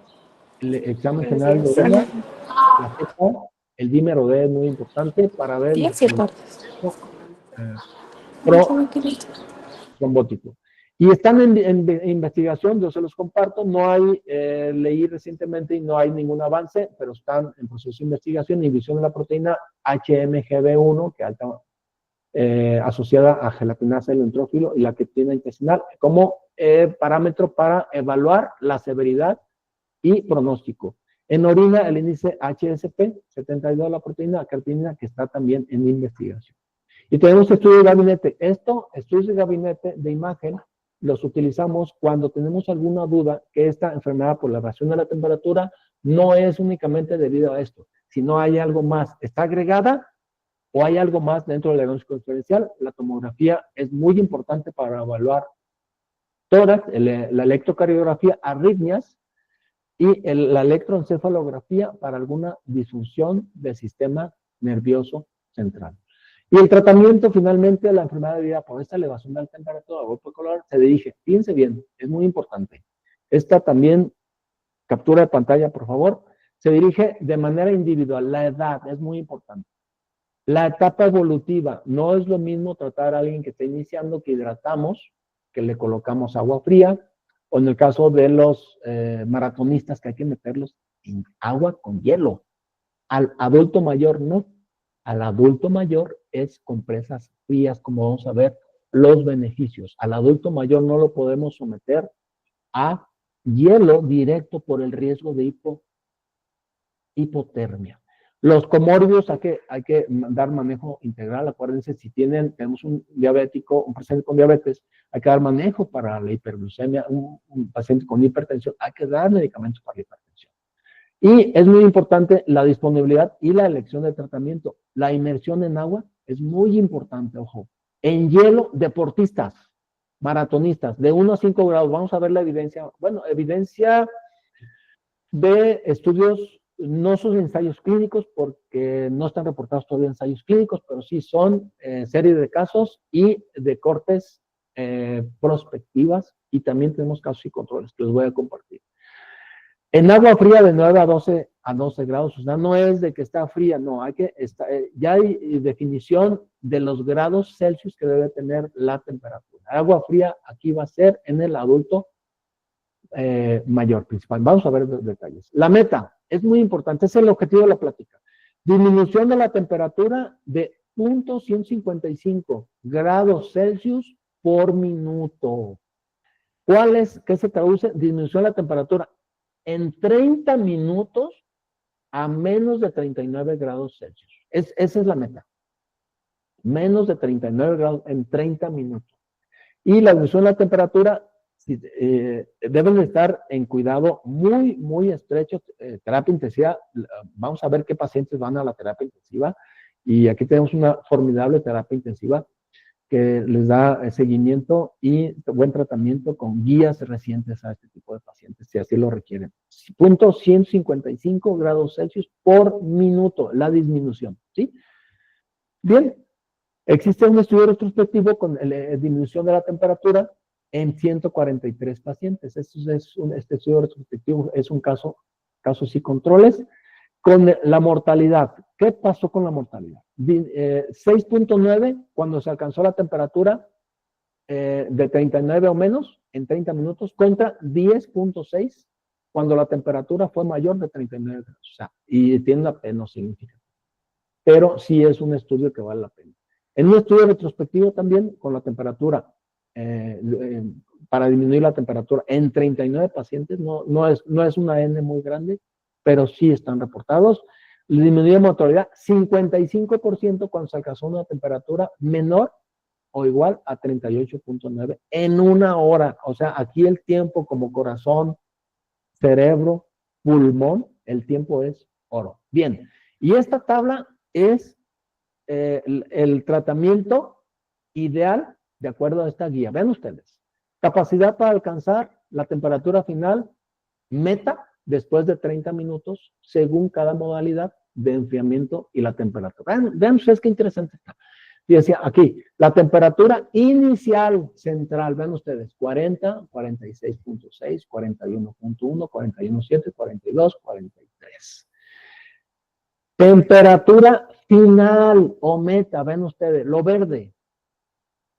el examen general de orina, la fecha, el dímero D es muy importante para ver el trombótico. Y están en investigación, yo se los comparto, no hay, leí recientemente y no hay ningún avance, pero están en proceso de investigación, inhibición de la proteína HMGB1, que alta, asociada a gelatinasa del neutrófilo y la criptina intestinal, como parámetro para evaluar la severidad y pronóstico. En orina, el índice HSP72 de la proteína creatinina, que está también en investigación. Y tenemos estudios de gabinete. Estudios de gabinete de imagen, los utilizamos cuando tenemos alguna duda que esta enfermedad por la elevación de la temperatura no es únicamente debido a esto, sino hay algo más. ¿Está agregada o hay algo más dentro del diagnóstico diferencial? La tomografía es muy importante para evaluar tórax, la electrocardiografía, arritmias, y la electroencefalografía para alguna disfunción del sistema nervioso central. Y el tratamiento finalmente de la enfermedad debida por esta elevación de la temperatura a golpe color se dirige, fíjense bien, es muy importante. Esta también, captura de pantalla por favor, se dirige de manera individual. La edad es muy importante. La etapa evolutiva, no es lo mismo tratar a alguien que está iniciando, que hidratamos, que le colocamos agua fría, o en el caso de los maratonistas que hay que meterlos en agua con hielo. Al adulto mayor no. Al adulto mayor es compresas frías, como vamos a ver los beneficios. Al adulto mayor no lo podemos someter a hielo directo por el riesgo de hipotermia. Los comórbidos hay que dar manejo integral. Acuérdense, si tenemos un diabético, un paciente con diabetes, hay que dar manejo para la hiperglucemia. Un paciente con hipertensión, hay que dar medicamentos para la hipertensión. Y es muy importante la disponibilidad y la elección de tratamiento. La inmersión en agua es muy importante, ojo. En hielo, deportistas, maratonistas, de 1 a 5 grados. Vamos a ver la evidencia. Bueno, evidencia de estudios. No son ensayos clínicos porque no están reportados todavía ensayos clínicos, pero sí son serie de casos y de cortes prospectivas, y también tenemos casos y controles que les voy a compartir. En agua fría de 9 a 12 grados, o sea, no es de que está fría, no, ya hay definición de los grados Celsius que debe tener la temperatura. Agua fría aquí va a ser en el adulto mayor principal. Vamos a ver los detalles. La meta es muy importante, es el objetivo de la plática. Disminución de la temperatura de 0.155 grados Celsius por minuto. ¿Qué se traduce? Disminución de la temperatura en 30 minutos a menos de 39 grados Celsius. Esa es la meta. Menos de 39 grados en 30 minutos. Y la disminución de la temperatura deben de estar en cuidado muy, muy estrecho. Terapia intensiva, vamos a ver qué pacientes van a la terapia intensiva, y aquí tenemos una formidable terapia intensiva que les da seguimiento y buen tratamiento con guías recientes a este tipo de pacientes, si así lo requieren. 0.155 grados Celsius por minuto, la disminución, ¿sí? Bien, existe un estudio retrospectivo con la disminución de la temperatura en 143 pacientes. Este estudio retrospectivo es un caso y controles. Con la mortalidad, ¿qué pasó con la mortalidad? 6.9 cuando se alcanzó la temperatura de 39 o menos en 30 minutos, contra 10.6 cuando la temperatura fue mayor de 39 grados. O sea, y tiene una pena significativa. Pero sí es un estudio que vale la pena. En un estudio retrospectivo también con la temperatura, para disminuir la temperatura en 39 pacientes, no es una N muy grande, pero sí están reportados. disminuye motilidad 55% cuando se alcanzó una temperatura menor o igual a 38.9 en una hora. O sea, aquí el tiempo como corazón, cerebro, pulmón, el tiempo es oro. Bien, y esta tabla es el tratamiento ideal de acuerdo a esta guía. Vean ustedes, capacidad para alcanzar la temperatura final meta después de 30 minutos según cada modalidad de enfriamiento y la temperatura. Vean ustedes qué interesante está. Y decía aquí, la temperatura inicial central, vean ustedes, 40, 46.6, 41.1, 41.7, 42, 43. Temperatura final o meta, ven ustedes, lo verde,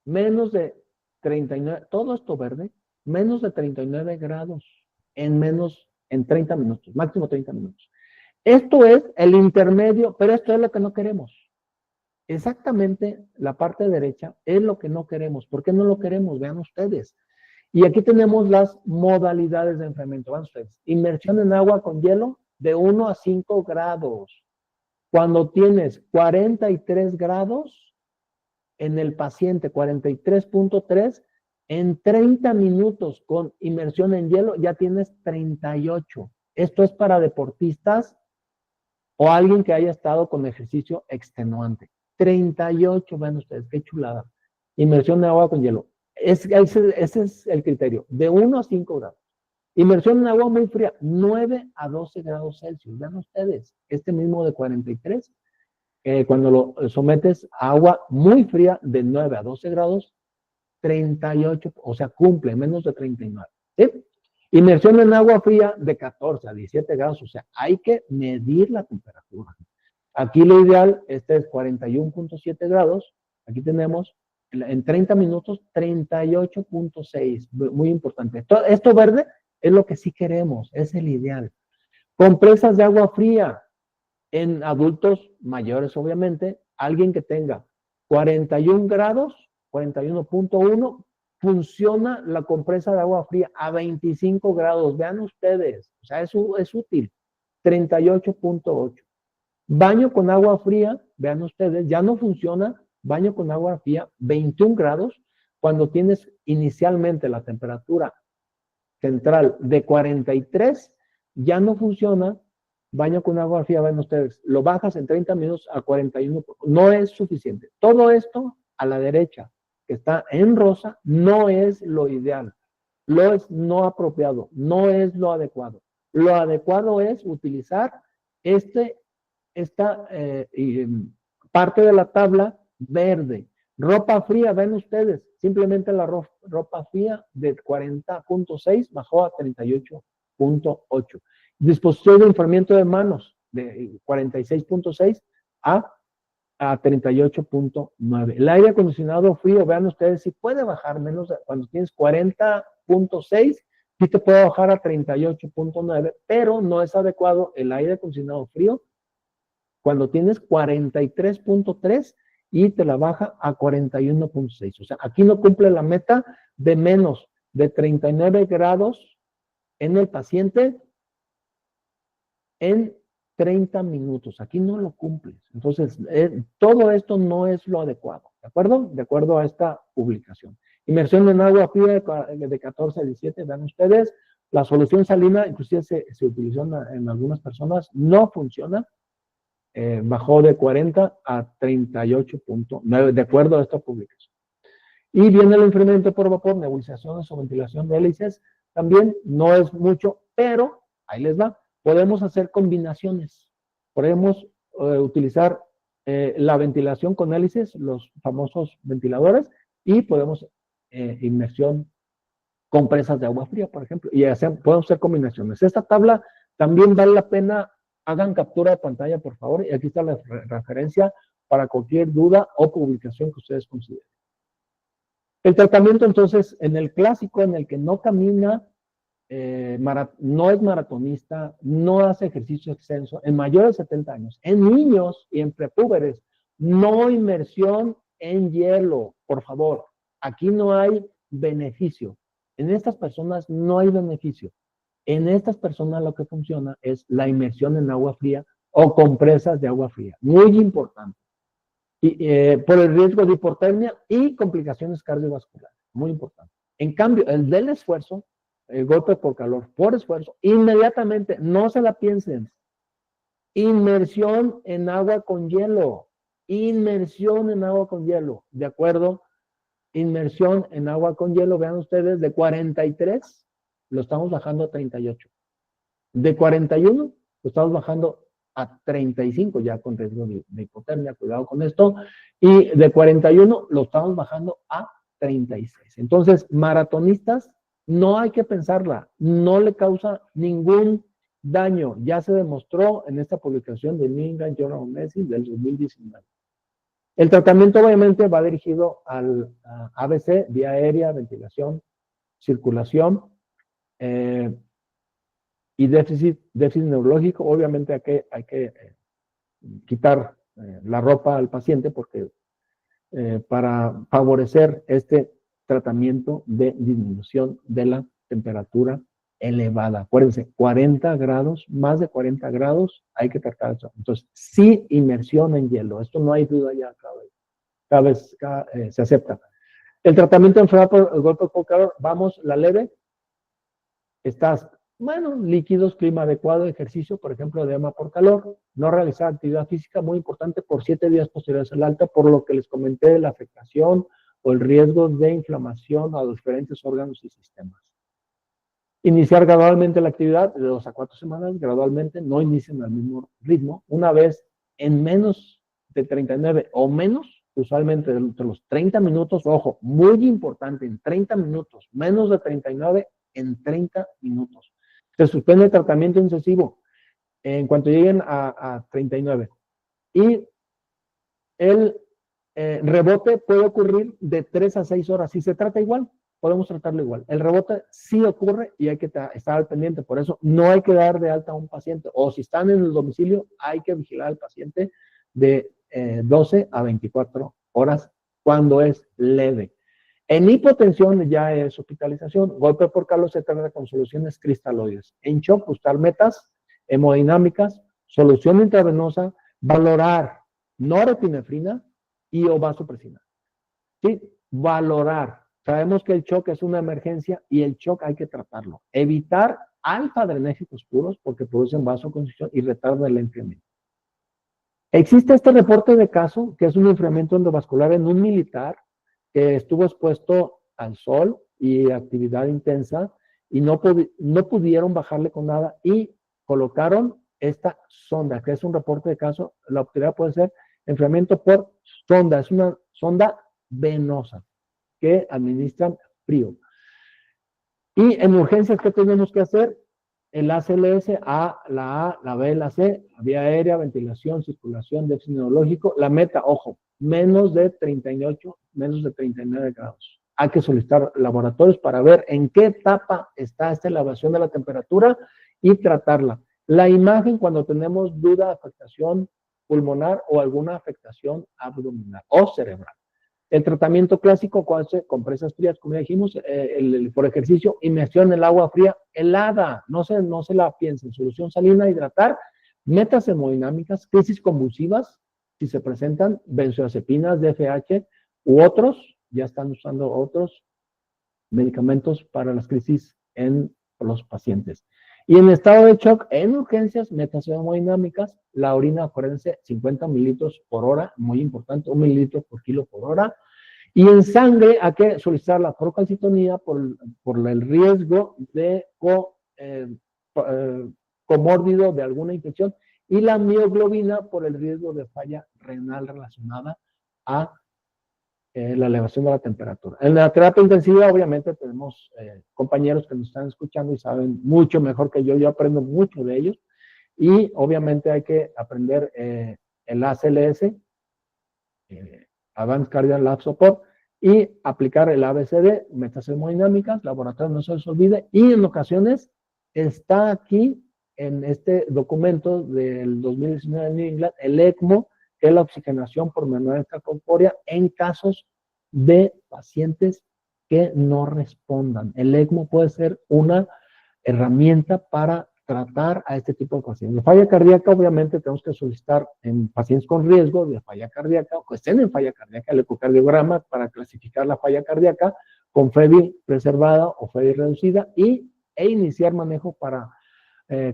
menos de 39, todo esto verde, menos de 39 grados en 30 minutos, máximo 30 minutos. Esto es el intermedio, pero esto es lo que no queremos. Exactamente la parte derecha es lo que no queremos. ¿Por qué no lo queremos? Vean ustedes. Y aquí tenemos las modalidades de enfriamiento. Vean ustedes. Inmersión en agua con hielo de 1 a 5 grados. Cuando tienes 43 grados en el paciente, 43.3, en 30 minutos con inmersión en hielo ya tienes 38. Esto es para deportistas o alguien que haya estado con ejercicio extenuante. 38, vean ustedes, qué chulada. Inmersión en agua con hielo. Ese es el criterio, de 1 a 5 grados. Inmersión en agua muy fría, 9 a 12 grados Celsius. Vean ustedes, este mismo de 43, cuando lo sometes a agua muy fría de 9 a 12 grados, 38, o sea, cumple menos de 39. ¿Sí? Inmersión en agua fría de 14 a 17 grados, o sea, hay que medir la temperatura. Aquí lo ideal, este es 41.7 grados, aquí tenemos en 30 minutos 38.6, muy importante. Esto verde es lo que sí queremos, es el ideal. Compresas de agua fría en adultos mayores, obviamente, alguien que tenga 41 grados, 41.1, funciona la compresa de agua fría a 25 grados, vean ustedes, o sea, eso es útil, 38.8. Baño con agua fría, vean ustedes, ya no funciona, baño con agua fría, 21 grados, cuando tienes inicialmente la temperatura central de 43, ya no funciona, baño con agua fría, ven ustedes, lo bajas en 30 minutos a 41, no es suficiente. Todo esto a la derecha, que está en rosa, no es lo ideal, lo es no apropiado, no es lo adecuado. Lo adecuado es utilizar esta parte de la tabla verde. Ropa fría, ven ustedes, simplemente la ropa fría de 40.6 bajó a 38.8. Disposición de enfriamiento de manos de 46.6 a 38.9. El aire acondicionado frío, vean ustedes, si puede bajar menos, cuando tienes 40.6, sí te puede bajar a 38.9, pero no es adecuado el aire acondicionado frío cuando tienes 43.3 y te la baja a 41.6. O sea, aquí no cumple la meta de menos de 39 grados en el paciente en 30 minutos. Aquí no lo cumples. Entonces, todo esto no es lo adecuado. ¿De acuerdo? De acuerdo a esta publicación. Inmersión en agua fría de 14 a 17, vean ustedes. La solución salina, inclusive se utilizó en algunas personas, no funciona. Bajó de 40 a 38.9, de acuerdo a esta publicación. Y viene el enfriamiento por vapor, nebulizaciones o ventilación de hélices. También no es mucho, pero ahí les va. Podemos hacer combinaciones. Podemos utilizar la ventilación con hélices, los famosos ventiladores, y podemos inmersión compresas de agua fría, por ejemplo, y podemos hacer combinaciones. Esta tabla también vale la pena. Hagan captura de pantalla, por favor, y aquí está la referencia para cualquier duda o publicación que ustedes consideren. El tratamiento, entonces, en el clásico, en el que no camina, no es maratonista, no hace ejercicio extenso, en mayores de 70 años, en niños y en prepúberes, no inmersión en hielo, por favor. Aquí no hay beneficio. En estas personas no hay beneficio. En estas personas lo que funciona es la inmersión en agua fría o compresas de agua fría. Muy importante. Y, por el riesgo de hipotermia y complicaciones cardiovasculares. Muy importante. En cambio, el del esfuerzo, el golpe por calor por esfuerzo, inmediatamente, no se la piensen. Inmersión en agua con hielo. Inmersión en agua con hielo. ¿De acuerdo? Inmersión en agua con hielo, vean ustedes, de 43 lo estamos bajando a 38. De 41 lo estamos bajando a 35, ya con riesgo de hipotermia, cuidado con esto. Y de 41 lo estamos bajando a 36. Entonces, maratonistas, no hay que pensarla, no le causa ningún daño. Ya se demostró en esta publicación de New England Journal of Medicine del 2019. El tratamiento obviamente va dirigido al ABC, vía aérea, ventilación, circulación y déficit neurológico. Obviamente hay que quitar la ropa al paciente porque para favorecer este tratamiento de disminución de la temperatura elevada. Acuérdense, 40 grados, más de 40 grados, hay que tratar eso. Entonces, sí, inmersión en hielo. Esto no hay duda ya cada vez se acepta. El tratamiento de enfermedad por golpe por calor, vamos, la leve, estás, bueno, líquidos, clima adecuado, ejercicio, por ejemplo, edema por calor, no realizar actividad física, muy importante, por 7 días posteriores al alta, por lo que les comenté de la afectación o el riesgo de inflamación a los diferentes órganos y sistemas. Iniciar gradualmente la actividad de 2 a 4 semanas, gradualmente, no inicien al mismo ritmo. Una vez en menos de 39 o menos, usualmente entre los 30 minutos, ojo, muy importante, en 30 minutos, menos de 39 en 30 minutos. Se suspende el tratamiento intensivo en cuanto lleguen a 39. Y el rebote puede ocurrir de 3 a 6 horas. Si se trata igual, podemos tratarlo igual. El rebote sí ocurre y hay que estar al pendiente. Por eso no hay que dar de alta a un paciente. O si están en el domicilio, hay que vigilar al paciente de 12 a 24 horas cuando es leve. En hipotensión ya es hospitalización. Golpe por calor se trata con soluciones cristaloides. En shock, buscar metas hemodinámicas, solución intravenosa, valorar norepinefrina y o vasopresina. ¿Sí? Valorar. Sabemos que el shock es una emergencia y el shock hay que tratarlo. Evitar alfa-adrenérgicos puros porque producen vasoconstricción y retardan el enfriamiento. Existe este reporte de caso que es un enfriamiento endovascular en un militar que estuvo expuesto al sol y actividad intensa y no pudieron bajarle con nada y colocaron esta sonda, que es un reporte de caso. La obstetricidad puede ser enfriamiento por sonda, es una sonda venosa que administran frío. Y en urgencias, ¿qué tenemos que hacer? El ACLS, la B, la C, vía aérea, ventilación, circulación, déficit neurológico. La meta, ojo, menos de 38, menos de 39 grados. Hay que solicitar laboratorios para ver en qué etapa está esta elevación de la temperatura y tratarla. La imagen cuando tenemos duda de afectación pulmonar o alguna afectación abdominal o cerebral. El tratamiento clásico, compresas frías, como ya dijimos, por ejercicio, inmersión en el agua fría helada, no se la piensen, solución salina, hidratar, metas hemodinámicas, crisis convulsivas, si se presentan, benzodiazepinas, DFH u otros, ya están usando otros medicamentos para las crisis en los pacientes. Y en estado de shock, en urgencias, metas hemodinámicas, la orina forense 50 mililitros por hora, muy importante, 1 mililitro por kilo por hora. Y en sangre hay que solicitar la procalcitonía por el riesgo de comórbido de alguna infección y la mioglobina por el riesgo de falla renal relacionada a la elevación de la temperatura. En la terapia intensiva, obviamente, tenemos compañeros que nos están escuchando y saben mucho mejor que yo aprendo mucho de ellos, y obviamente hay que aprender el ACLS, Advanced Cardiac Lab Support, y aplicar el ABCD, metas hemodinámicas, laboratorio no se les olvide, y en ocasiones está aquí en este documento del 2019 de New England, el ECMO, que es la oxigenación por menor extracorpórea en casos de pacientes que no respondan. El ECMO puede ser una herramienta para tratar a este tipo de pacientes. La falla cardíaca, obviamente, tenemos que solicitar en pacientes con riesgo de falla cardíaca o que estén en falla cardíaca el ecocardiograma para clasificar la falla cardíaca con FEBI preservada o FEBI reducida e iniciar manejo para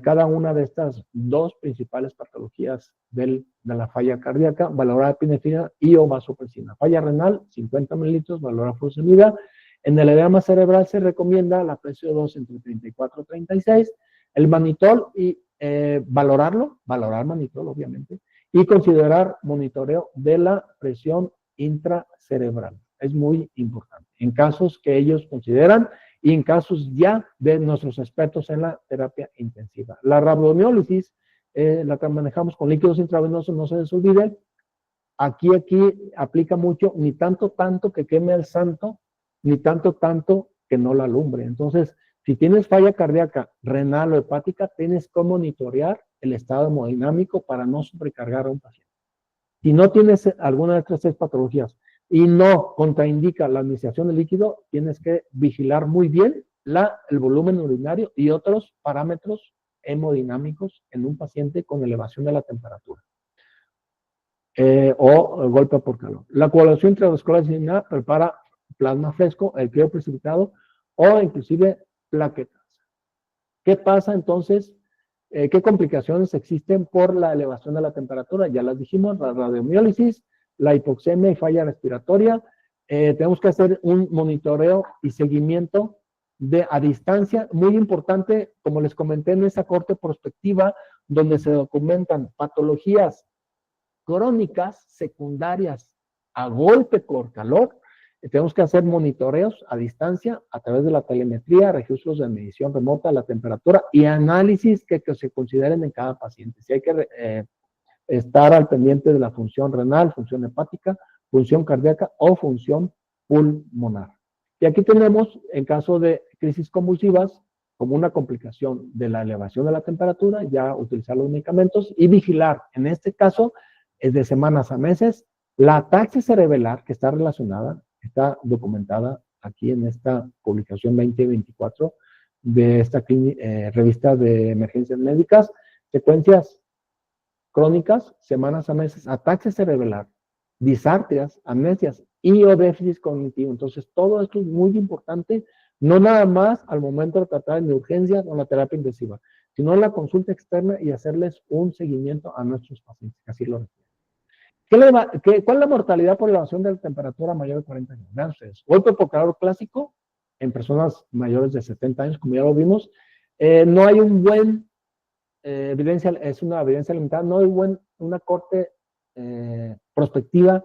cada una de estas dos principales patologías de la falla cardíaca, valorar epinefrina y o vasopresina. Falla renal, 50 mililitros, valorar furosemida. En el edema cerebral se recomienda la PCO2 entre 34 y 36, el manitol y valorar manitol, obviamente, y considerar monitoreo de la presión intracerebral. Es muy importante. En casos que ellos consideran y en casos ya de nuestros expertos en la terapia intensiva. La rabdomiólisis la manejamos con líquidos intravenosos, no se les olvide. Aquí aplica mucho, ni tanto que queme al santo, ni tanto que no la alumbre. Entonces, si tienes falla cardíaca, renal o hepática, tienes que monitorear el estado hemodinámico para no sobrecargar a un paciente. Si no tienes alguna de estas 6 patologías y no contraindica la administración de líquido, tienes que vigilar muy bien el volumen urinario y otros parámetros hemodinámicos en un paciente con elevación de la temperatura o golpe por calor. La coagulación intravascular asignada prepara plasma fresco, el cloro precipitado o inclusive plaquetas. ¿Qué pasa entonces? ¿Qué complicaciones existen por la elevación de la temperatura? Ya las dijimos, la radiomiólisis, la hipoxemia y falla respiratoria. Tenemos que hacer un monitoreo y seguimiento a distancia, muy importante, como les comenté en esa corte prospectiva, donde se documentan patologías crónicas secundarias a golpe por calor. Tenemos que hacer monitoreos a distancia a través de la telemetría, registros de medición remota de la temperatura y análisis que se consideren en cada paciente. Si hay que estar al pendiente de la función renal, función hepática, función cardíaca o función pulmonar. Y aquí tenemos, en caso de crisis convulsivas, como una complicación de la elevación de la temperatura, ya utilizar los medicamentos y vigilar, en este caso, es de semanas a meses, la ataxia cerebelar que está relacionada, está documentada aquí en esta publicación 2024 de esta revista de emergencias médicas, secuencias crónicas, semanas a meses, ataxia cerebelar, disartrias, amnesias y o déficit cognitivo. Entonces, todo esto es muy importante, no nada más al momento de tratar en urgencias o en la terapia intensiva, sino en la consulta externa y hacerles un seguimiento a nuestros pacientes, que así lo requieren. ¿Cuál es la mortalidad por elevación de la temperatura mayor de 40 años? Vean ustedes, golpe por calor clásico en personas mayores de 70 años, como ya lo vimos, no hay un buen evidencia, es una evidencia limitada, no hay una corte prospectiva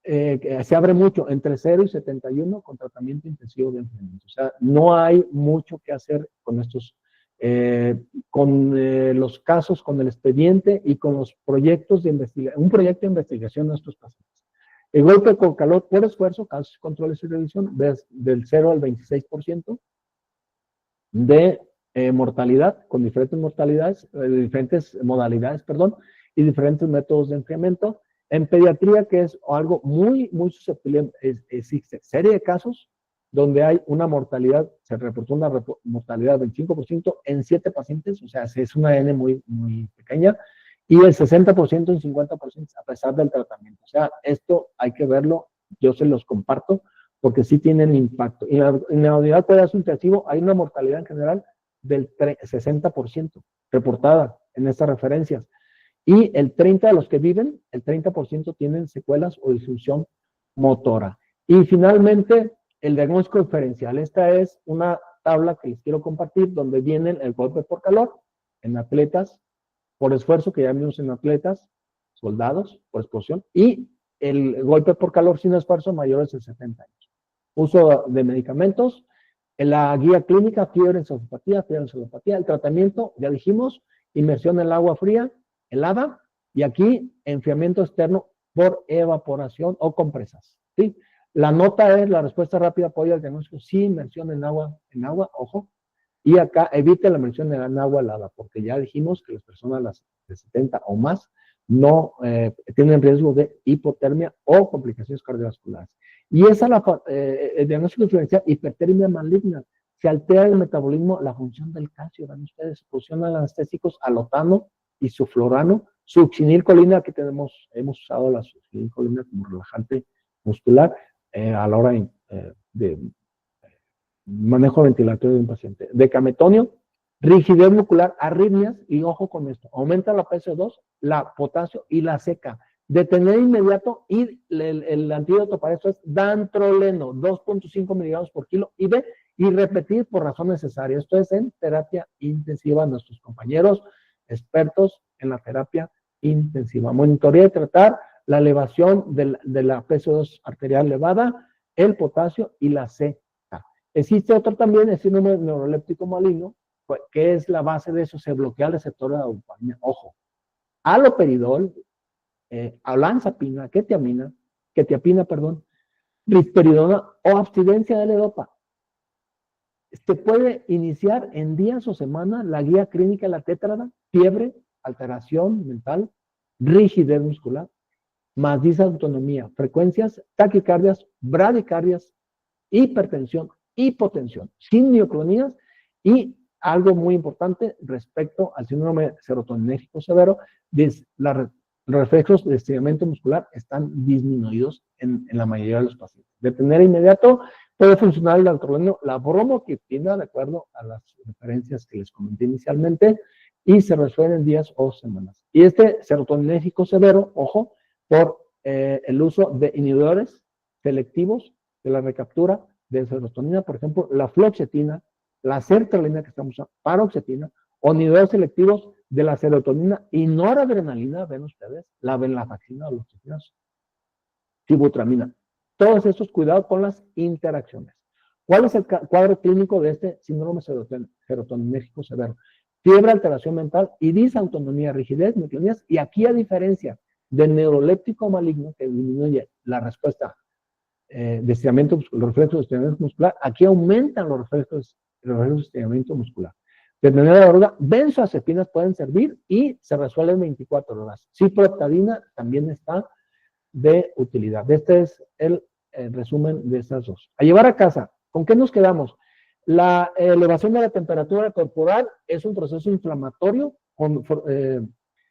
que se abre mucho entre 0 y 71 con tratamiento intensivo de enfriamiento. O sea, no hay mucho que hacer con estos, los casos, con el expediente y con los proyectos de investigación, un proyecto de investigación de estos pacientes. El golpe con calor por esfuerzo, casos, controles y revisión, del 0 al 26% de mortalidad, con diferentes diferentes modalidades, perdón, y diferentes métodos de enfriamiento. En pediatría, que es algo muy susceptible, existe serie de casos donde hay una mortalidad, se reportó una mortalidad del 25% en 7 pacientes, o sea, es una N muy pequeña, y el 60% en 50% a pesar del tratamiento. O sea, esto hay que verlo, yo se los comparto, porque sí tienen impacto. Y en la unidad de cuidados intensivos hay una mortalidad en general del 60% reportada en estas referencias. Y el 30% de los que viven, el 30% tienen secuelas o disfunción motora. Y finalmente, el diagnóstico diferencial. Esta es una tabla que les quiero compartir donde vienen el golpe por calor en atletas, por esfuerzo, que ya vimos en atletas, soldados, por explosión, y el golpe por calor sin esfuerzo mayores de 70 años. Uso de medicamentos, en la guía clínica, fiebre, encefalopatía, el tratamiento, ya dijimos, inmersión en el agua fría, helada, y aquí enfriamiento externo por evaporación o compresas, ¿sí? La nota es la respuesta rápida apoya al diagnóstico sin inmersión en agua, ojo, y acá evite la inmersión en agua helada, porque ya dijimos que las personas de 70 o más no tienen riesgo de hipotermia o complicaciones cardiovasculares. Y esa el diagnóstico diferencial, hipertermia maligna. se altera el metabolismo, la función del calcio, ven ustedes, se fusionan anestéticos alotano y suflorano, succinilcolina, aquí hemos usado la succinilcolina como relajante muscular a la hora de manejo ventilatorio de un paciente. Decametonio, rigidez muscular, arritmias, y ojo con esto, aumenta la PSO2, la potasio y la seca. Detener inmediato, y el antídoto para esto es dantroleno, 2.5 miligramos por kilo IV, y repetir por razón necesaria. Esto es en terapia intensiva, nuestros compañeros expertos en la terapia intensiva. Monitorear y tratar la elevación de la PSO2 arterial elevada, el potasio y la C. Existe otro también, el síndrome neuroléptico maligno, que es la base de eso, se bloquea el receptor de la dopamina. Ojo, haloperidol, olanzapina, quetiapina, risperidona o abstinencia de levodopa. Se puede iniciar en días o semanas la guía clínica de la tétrada, fiebre, alteración mental, rigidez muscular, más disautonomía, frecuencias, taquicardias, bradicardias, hipertensión, hipotensión, sin mioclonías, y algo muy importante respecto al síndrome serotoninérgico severo, los reflejos de estiramiento muscular están disminuidos en la mayoría de los pacientes. De manera inmediato puede funcionar el dantroleno, la bromocriptina, de acuerdo a las referencias que les comenté inicialmente, y se resuelve en días o semanas. Y este serotoninérgico severo, ojo, por el uso de inhibidores selectivos de la recaptura de serotonina, por ejemplo, la fluoxetina, la sertralina que estamos usando, paroxetina, o inhibidores selectivos de la serotonina y noradrenalina, ven ustedes, la venlafaxina o los sibutramina. Todos estos cuidados con las interacciones. ¿Cuál es el cuadro clínico de este síndrome serotoninérgico severo? Fiebre, alteración mental y disautonomía, rigidez, mioclonías, y aquí, a diferencia del neuroléptico maligno que disminuye la respuesta de estiramiento, los reflejos de estiramiento muscular, aquí aumentan los reflejos de estiramiento muscular. De manera de droga, benzoazepinas pueden servir y se resuelven en 24 horas. Ciprofloxacina también está de utilidad. Este es el resumen de estas dos. A llevar a casa, ¿con qué nos quedamos? La elevación de la temperatura corporal es un proceso inflamatorio con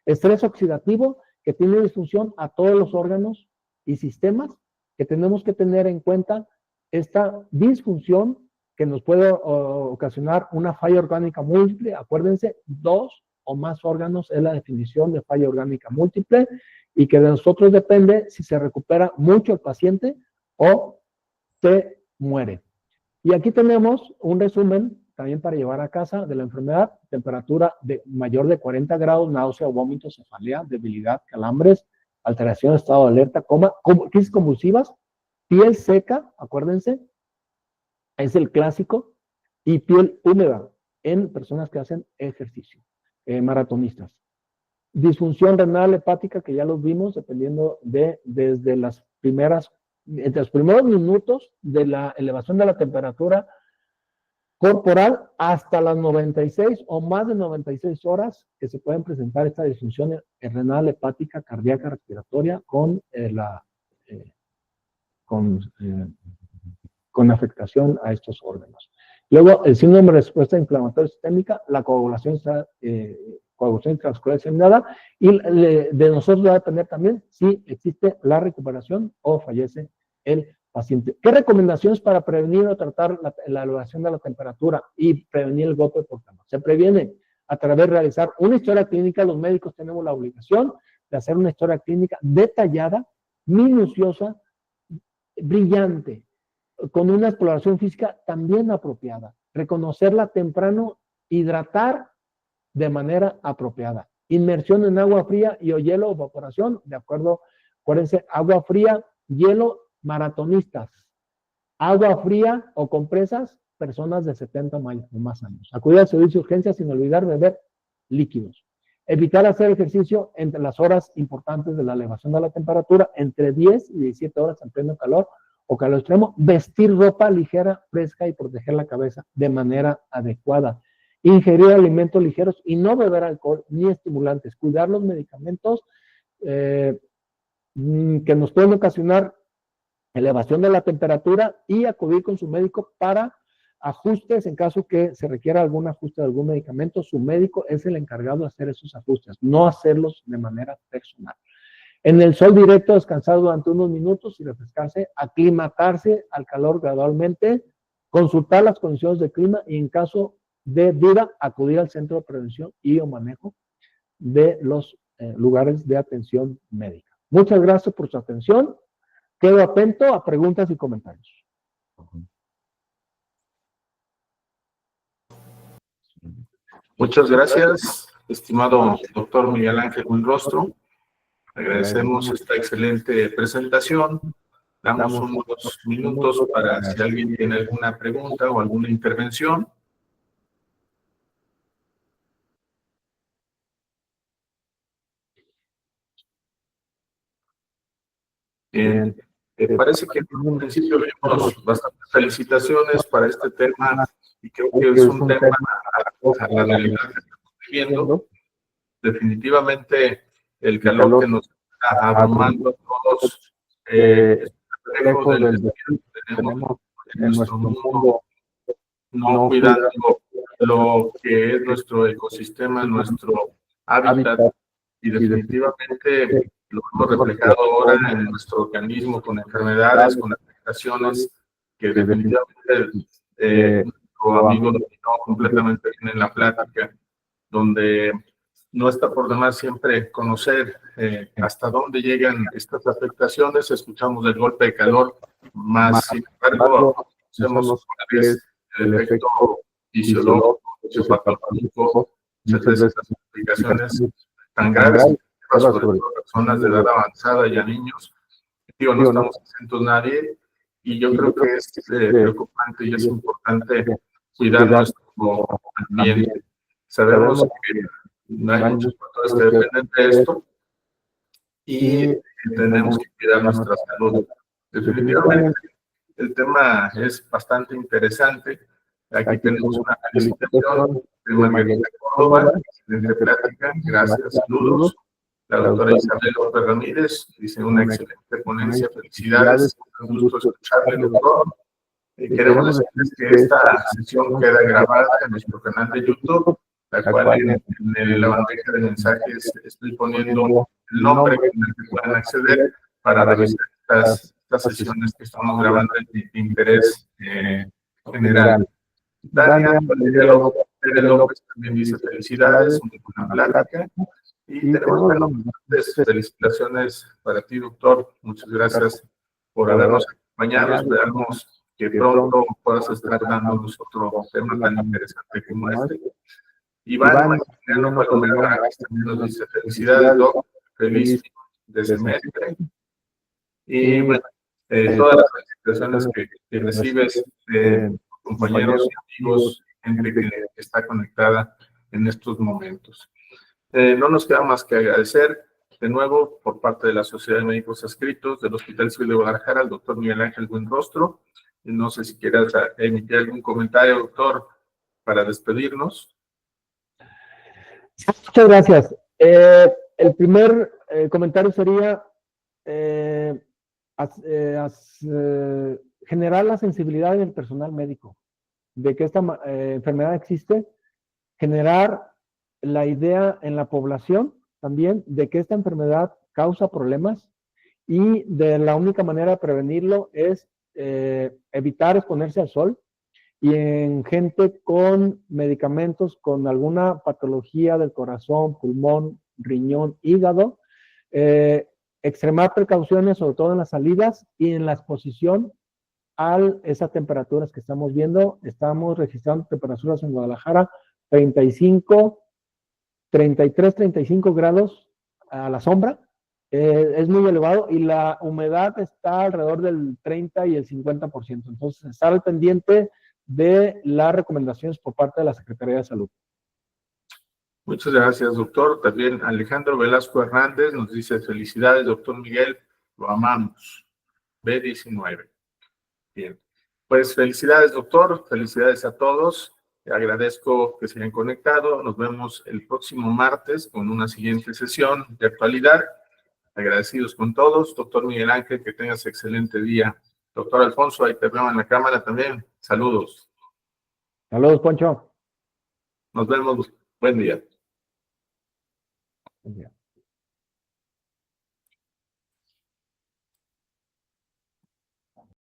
estrés oxidativo que tiene disfunción a todos los órganos y sistemas, que tenemos que tener en cuenta esta disfunción que nos puede ocasionar una falla orgánica múltiple. Acuérdense, 2 o más órganos es la definición de falla orgánica múltiple, y que de nosotros depende si se recupera mucho el paciente o se muere. Y aquí tenemos un resumen también para llevar a casa de la enfermedad: temperatura mayor de 40 grados, náusea, vómito, cefalea, debilidad, calambres, alteración de estado de alerta, coma, crisis convulsivas, piel seca, acuérdense, es el clásico, y piel húmeda en personas que hacen ejercicio, maratonistas. Disfunción renal hepática, que ya los vimos, dependiendo desde entre los primeros minutos de la elevación de la temperatura corporal hasta las 96 o más de 96 horas que se pueden presentar esta disfunción renal hepática, cardíaca, respiratoria, con afectación a estos órganos. Luego, el síndrome de respuesta inflamatoria sistémica, la coagulación intramuscular diseminada, y de nosotros va a depender también si existe la recuperación o fallece el paciente. ¿Qué recomendaciones para prevenir o tratar la elevación de la temperatura y prevenir el golpe por calor? Se previene a través de realizar una historia clínica. Los médicos tenemos la obligación de hacer una historia clínica detallada, minuciosa, brillante, con una exploración física también apropiada. Reconocerla temprano, hidratar de manera apropiada. Inmersión en agua fría y o hielo, evaporación, de acuerdo, acuérdense, agua fría, hielo, maratonistas. Agua fría o compresas, personas de 70 o más años. Acudir al servicio de urgencias sin olvidar beber líquidos. Evitar hacer ejercicio entre las horas importantes de la elevación de la temperatura, entre 10 y 17 horas en pleno calor o calor extremo. Vestir ropa ligera, fresca y proteger la cabeza de manera adecuada. Ingerir alimentos ligeros y no beber alcohol ni estimulantes. Cuidar los medicamentos que nos pueden ocasionar elevación de la temperatura y acudir con su médico para ajustes en caso que se requiera algún ajuste de algún medicamento. Su médico es el encargado de hacer esos ajustes, no hacerlos de manera personal. En el sol directo, descansar durante unos minutos y refrescarse, aclimatarse al calor gradualmente, consultar las condiciones de clima y en caso de duda, acudir al centro de prevención y o manejo de los lugares de atención médica. Muchas gracias por su atención. Quedo atento a preguntas y comentarios. Muchas gracias, estimado doctor Miguel Ángel Buenrostro. Agradecemos esta excelente presentación. Damos unos minutos para si alguien tiene alguna pregunta o alguna intervención. Bien, parece que en un principio vimos bastantes felicitaciones para este tema y creo que es un tema a la realidad que estamos viviendo. Definitivamente el calor que nos está abrumando a todos es un reflejo del desafío que tenemos en nuestro mundo, no cuidando lo que es nuestro ecosistema, nuestro hábitat, y definitivamente lo hemos reflejado ahora en nuestro organismo con enfermedades, con afectaciones que definitivamente nuestro amigo dominó completamente bien en la plática, donde no está por demás siempre conocer hasta dónde llegan estas afectaciones. Escuchamos del golpe de calor, más sin embargo, conocemos cuál es el efecto fisiológico, fisiopatológico, muchas veces las implicaciones tan graves, sobre todo personas de edad avanzada y a niños. Digo, no estamos exentos nadie, y yo creo que es preocupante y es importante cuidar nuestro ambiente. Sabemos que hay muchos factores que dependen de esto y tenemos que cuidar nuestra salud. Definitivamente, el tema es bastante interesante. Aquí tenemos una felicitación de Margarita Córdoba, excelente plática, gracias, saludos. La doctora Isabel López Ramírez dice una excelente ponencia, felicidades, un gusto escucharle, doctor. Queremos decirles que esta sesión queda grabada en nuestro canal de YouTube, la cual en la bandeja de mensajes estoy poniendo el nombre con el que puedan acceder para revisar estas sesiones que estamos grabando de interés general. Dania López también dice felicidades, muy buena plática. Y tenemos bastantes felicitaciones para ti, doctor. Muchas gracias por habernos acompañado. Esperamos que pronto puedas estar dándonos otro tema tan interesante como este. Iván Maximiliano Palomera también nos dice felicidades, doc, feliz de semestre. Y bueno, todas las felicitaciones que recibes de compañeros y amigos, gente que está conectada en estos momentos. No nos queda más que agradecer de nuevo por parte de la Sociedad de Médicos Adscritos del Hospital Civil de Guadalajara al doctor Miguel Ángel Buenrostro. No sé si quieras emitir algún comentario, doctor, para despedirnos. Muchas gracias. El primer comentario sería generar la sensibilidad en el personal médico de que esta enfermedad existe, generar la idea en la población también de que esta enfermedad causa problemas y de la única manera de prevenirlo es evitar exponerse al sol, y en gente con medicamentos, con alguna patología del corazón, pulmón, riñón, hígado, extremar precauciones, sobre todo en las salidas y en la exposición a esas temperaturas que estamos viendo. Estamos registrando temperaturas en Guadalajara 33, 35 grados a la sombra. Es muy elevado y la humedad está alrededor del 30 y el 50%. Entonces, estar al pendiente de las recomendaciones por parte de la Secretaría de Salud. Muchas gracias, doctor. También Alejandro Velasco Hernández nos dice felicidades, doctor Miguel, lo amamos. B19. Bien, pues felicidades, doctor, felicidades a todos. Agradezco que se hayan conectado. Nos vemos el próximo martes con una siguiente sesión de actualidad. Agradecidos con todos. Doctor Miguel Ángel, que tengas excelente día. Doctor Alfonso, ahí te veo en la cámara también. Saludos. Saludos, Poncho. Nos vemos. Buen día. Buen día.